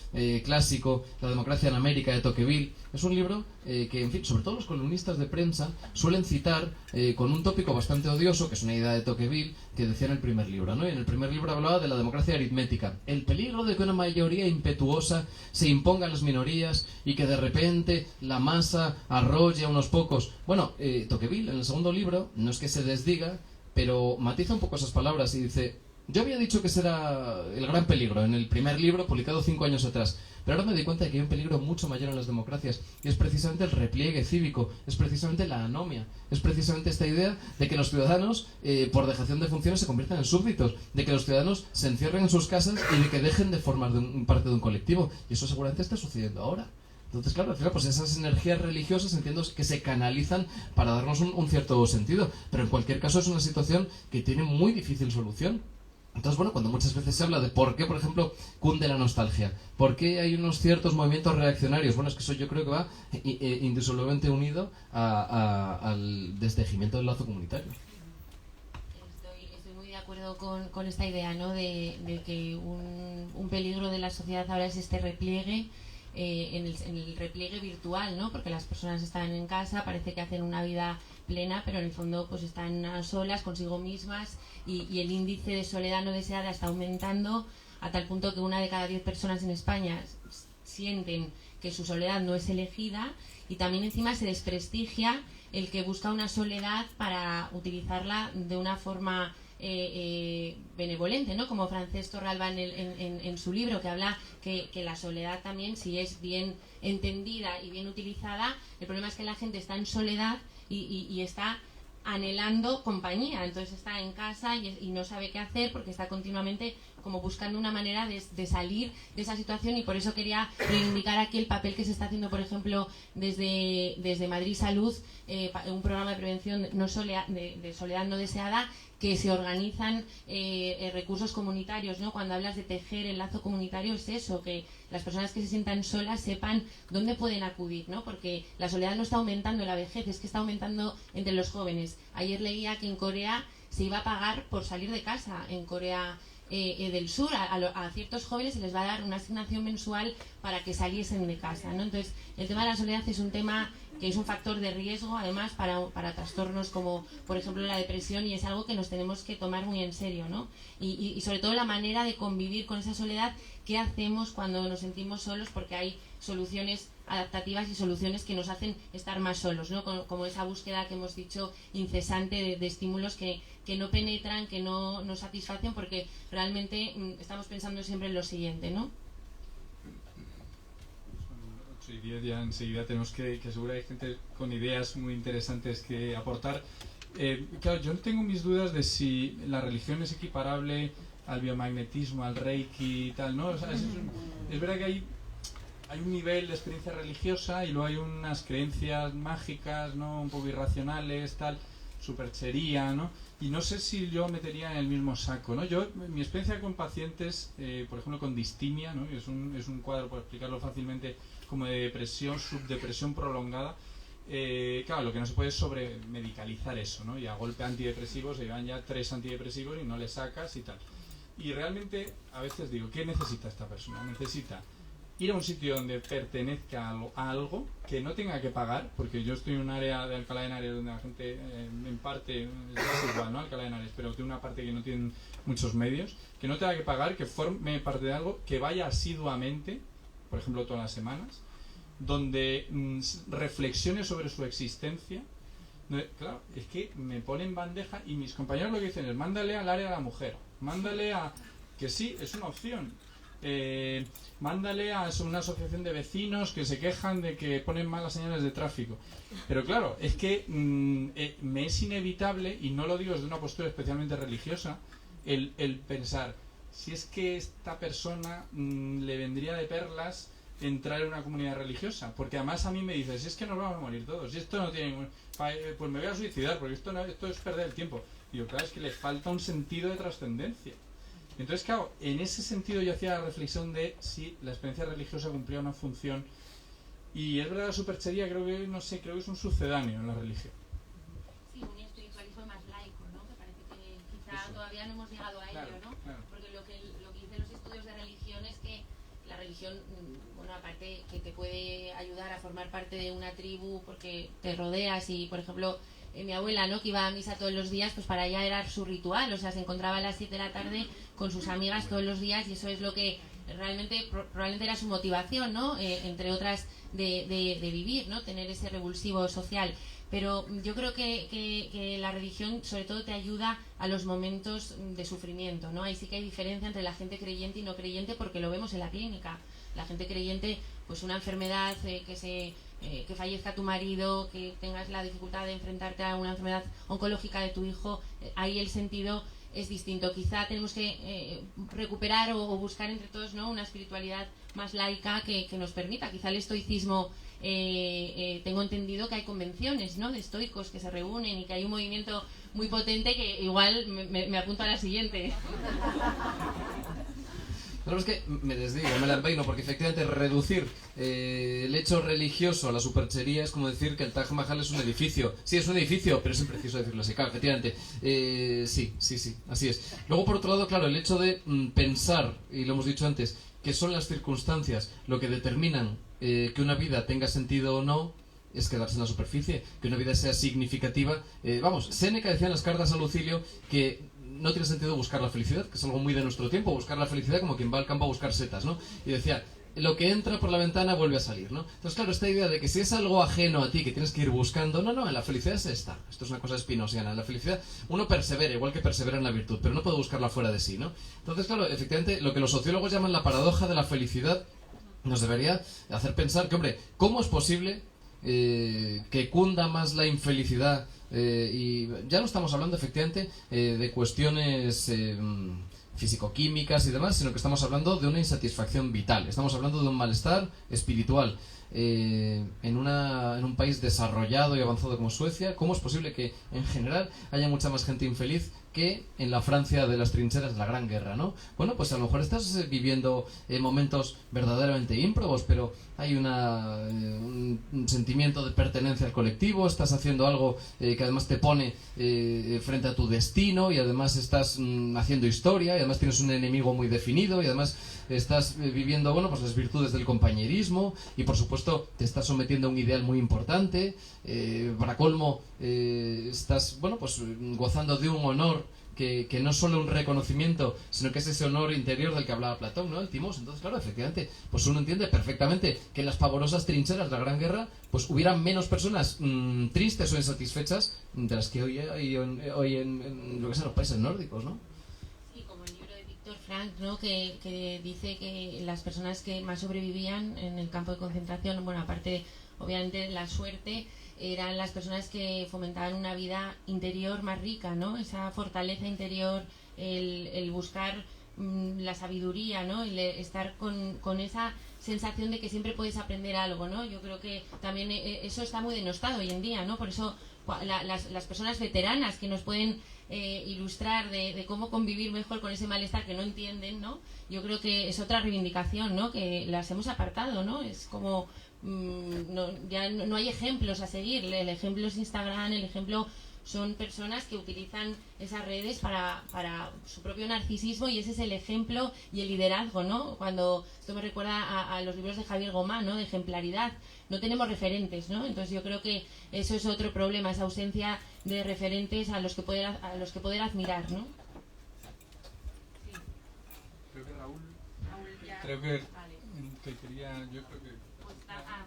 clásico, La democracia en América, de Tocqueville, es un libro que, en fin, sobre todo los columnistas de prensa suelen citar con un tópico bastante odioso, que es una idea de Tocqueville, que decía en el primer libro, ¿no? Y en el primer libro hablaba de la democracia aritmética. El peligro de que una mayoría impetuosa se imponga a las minorías y que de repente la masa arrolle a unos pocos. Bueno, Tocqueville, en el segundo libro, no es que se desdiga, pero matiza un poco esas palabras y dice: yo había dicho que ese era el gran peligro en el primer libro, publicado 5 años atrás, pero ahora me doy cuenta de que hay un peligro mucho mayor en las democracias, y es precisamente el repliegue cívico, es precisamente la anomia, es precisamente esta idea de que los ciudadanos, por dejación de funciones, se conviertan en súbditos, de que los ciudadanos se encierren en sus casas y de que dejen de formar parte de un colectivo, y eso seguramente está sucediendo ahora. Entonces, claro, al final, pues esas energías religiosas entiendo que se canalizan para darnos un cierto sentido, pero en cualquier caso es una situación que tiene muy difícil solución. Entonces, bueno, cuando muchas veces se habla de por qué, por ejemplo, cunde la nostalgia, por qué hay unos ciertos movimientos reaccionarios, bueno, es que eso yo creo que va indisolublemente unido al destejimiento del lazo comunitario. Estoy muy de acuerdo con esta idea, ¿no? De que un peligro de la sociedad ahora es este repliegue. En el repliegue virtual, ¿no? Porque las personas están en casa, parece que hacen una vida plena, pero en el fondo pues están a solas consigo mismas, y el índice de soledad no deseada está aumentando a tal punto que 1 de cada 10 personas en España sienten que su soledad no es elegida, y también encima se desprestigia el que busca una soledad para utilizarla de una forma benevolente, ¿no? Como Francesc Torralba en su libro, que habla que la soledad también, si es bien entendida y bien utilizada, el problema es que la gente está en soledad y está anhelando compañía, entonces está en casa y no sabe qué hacer porque está continuamente como buscando una manera de salir de esa situación, y por eso quería reivindicar aquí el papel que se está haciendo, por ejemplo, desde Madrid Salud, un programa de prevención de soledad no deseada, que se organizan recursos comunitarios, ¿no? Cuando hablas de tejer el lazo comunitario es eso, que las personas que se sientan solas sepan dónde pueden acudir, ¿no? Porque la soledad no está aumentando en la vejez, es que está aumentando entre los jóvenes. Ayer leía que en Corea se iba a pagar por salir de casa, en Corea del Sur, a ciertos jóvenes se les va a dar una asignación mensual para que saliesen de casa, ¿no? Entonces, el tema de la soledad es un tema que es un factor de riesgo, además, para trastornos como, por ejemplo, la depresión, y es algo que nos tenemos que tomar muy en serio, ¿no? Y sobre todo la manera de convivir con esa soledad, qué hacemos cuando nos sentimos solos, porque hay soluciones adaptativas y soluciones que nos hacen estar más solos, ¿no? Como esa búsqueda que hemos dicho incesante de estímulos que no penetran, que no nos satisfacen, porque realmente estamos pensando siempre en lo siguiente, ¿no? Son 8:10, ya enseguida tenemos que seguro hay gente con ideas muy interesantes que aportar. Claro, yo tengo mis dudas de si la religión es equiparable al biomagnetismo, al reiki y tal, ¿no? O sea, es verdad que hay un nivel de experiencia religiosa y luego hay unas creencias mágicas, ¿no? Un poco irracionales, tal, superchería, ¿no? Y no sé si yo metería en el mismo saco, ¿no? Yo, mi experiencia con pacientes, por ejemplo con distimia, ¿no? Es un cuadro, por explicarlo fácilmente, como de depresión, subdepresión prolongada. Claro, lo que no se puede es sobremedicalizar eso, ¿no? Y a golpe antidepresivos se llevan ya 3 antidepresivos y no le sacas y tal. Y realmente, a veces digo, ¿qué necesita esta persona? Necesita ir a un sitio donde pertenezca a algo que no tenga que pagar, porque yo estoy en un área de Alcalá de Henares donde la gente en parte es igual, ¿no? Alcalá de Henares, pero tiene una parte que no tiene muchos medios, que no tenga que pagar, que forme parte de algo, que vaya asiduamente, por ejemplo todas las semanas, donde reflexione sobre su existencia. Claro, es que me ponen bandeja y mis compañeros lo que dicen es mándale al área de la mujer, mándale a... que sí, es una opción. Mándale a una asociación de vecinos que se quejan de que ponen malas señales de tráfico. Pero claro, es que me es inevitable, y no lo digo desde una postura especialmente religiosa, el pensar, si es que esta persona le vendría de perlas entrar en una comunidad religiosa, porque además a mí me dices, si es que nos vamos a morir todos, y esto no tiene, pues me voy a suicidar, porque esto es perder el tiempo. Y digo, claro, es que le falta un sentido de trascendencia. Entonces, claro, en ese sentido yo hacía la reflexión de si la experiencia religiosa cumplía una función. Y es verdad, la superchería creo que es un sucedáneo en la religión. Sí, un espiritualismo más laico, ¿no? Que parece que quizá todavía no hemos llegado a ello, ¿no? Claro. Porque lo que dicen los estudios de religión es que la religión, bueno, aparte que te puede ayudar a formar parte de una tribu porque te rodeas y, por ejemplo, mi abuela, ¿no?, que iba a misa todos los días, pues para ella era su ritual, o sea, se encontraba a las 7 de la tarde con sus amigas todos los días y eso es lo que realmente probablemente era su motivación, ¿no? Entre otras de vivir, ¿no? Tener ese revulsivo social. Pero yo creo que la religión sobre todo te ayuda a los momentos de sufrimiento, ¿no? Ahí sí que hay diferencia entre la gente creyente y no creyente porque lo vemos en la clínica. La gente creyente, pues una enfermedad, que fallezca tu marido, que tengas la dificultad de enfrentarte a una enfermedad oncológica de tu hijo, ahí el sentido es distinto. Quizá tenemos que recuperar o buscar entre todos, ¿no?, una espiritualidad más laica que nos permita. Quizá el estoicismo, tengo entendido que hay convenciones, ¿no?, de estoicos que se reúnen y que hay un movimiento muy potente que igual me apunto a la siguiente. Claro, es que me desdigo, me la envaino, porque efectivamente reducir el hecho religioso a la superchería es como decir que el Taj Mahal es un edificio. Sí, es un edificio, pero es impreciso decirlo así, claro, efectivamente. Sí, así es. Luego, por otro lado, claro, el hecho de pensar, y lo hemos dicho antes, que son las circunstancias lo que determinan que una vida tenga sentido o no, es quedarse en la superficie, que una vida sea significativa. Séneca decía en las cartas a Lucilio que no tiene sentido buscar la felicidad, que es algo muy de nuestro tiempo, buscar la felicidad como quien va al campo a buscar setas, ¿no? Y decía, lo que entra por la ventana vuelve a salir, ¿no? Entonces, claro, esta idea de que si es algo ajeno a ti, que tienes que ir buscando, no, en la felicidad es esta. Esto es una cosa spinosiana. En la felicidad uno persevera, igual que persevera en la virtud, pero no puede buscarla fuera de sí, ¿no? Entonces, claro, efectivamente, lo que los sociólogos llaman la paradoja de la felicidad nos debería hacer pensar que, hombre, ¿cómo es posible que cunda más la infelicidad? Y ya no estamos hablando efectivamente de cuestiones físico-químicas y demás, sino que estamos hablando de una insatisfacción vital, estamos hablando de un malestar espiritual. En un país desarrollado y avanzado como Suecia, ¿cómo es posible que en general haya mucha más gente infeliz que en la Francia de las trincheras de la Gran Guerra, ¿no? Bueno, pues a lo mejor estás viviendo momentos verdaderamente ímprobos, pero hay un sentimiento de pertenencia al colectivo, estás haciendo algo que además te pone frente a tu destino y además estás haciendo historia y además tienes un enemigo muy definido y además estás viviendo, bueno, pues las virtudes del compañerismo y por supuesto te estás sometiendo a un ideal muy importante, para colmo estás, bueno, pues gozando de un honor que no es solo un reconocimiento, sino que es ese honor interior del que hablaba Platón, ¿no? El timos. Entonces, claro, efectivamente, pues uno entiende perfectamente que en las pavorosas trincheras de la Gran Guerra, pues hubieran menos personas tristes o insatisfechas de las que hoy en lo que son los países nórdicos, ¿no? Sí, como el libro de Víctor Frank, ¿no?, que dice que las personas que más sobrevivían en el campo de concentración, bueno, aparte, obviamente, la suerte, eran las personas que fomentaban una vida interior más rica, ¿no? Esa fortaleza interior, el buscar la sabiduría, ¿no? El estar con esa sensación de que siempre puedes aprender algo, ¿no? Yo creo que también eso está muy denostado hoy en día, ¿no? Por eso las personas veteranas que nos pueden ilustrar de cómo convivir mejor con ese malestar que no entienden, ¿no? Yo creo que es otra reivindicación, ¿no?, que las hemos apartado, ¿no? Es como ya no hay ejemplos a seguir. El ejemplo es Instagram, el ejemplo son personas que utilizan esas redes para su propio narcisismo, y ese es el ejemplo y el liderazgo, ¿no? Cuando esto me recuerda a los libros de Javier Gomá, ¿no? De ejemplaridad. No tenemos referentes, ¿no? Entonces yo creo que eso es otro problema, esa ausencia de referentes a los que poder admirar, ¿no? Sí. Creo que Raúl ya. creo que, Vale. que quería, yo creo que... Pues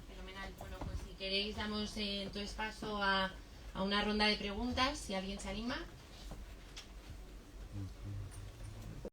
fenomenal. Bueno, pues si queréis damos entonces paso a una ronda de preguntas, si alguien se anima.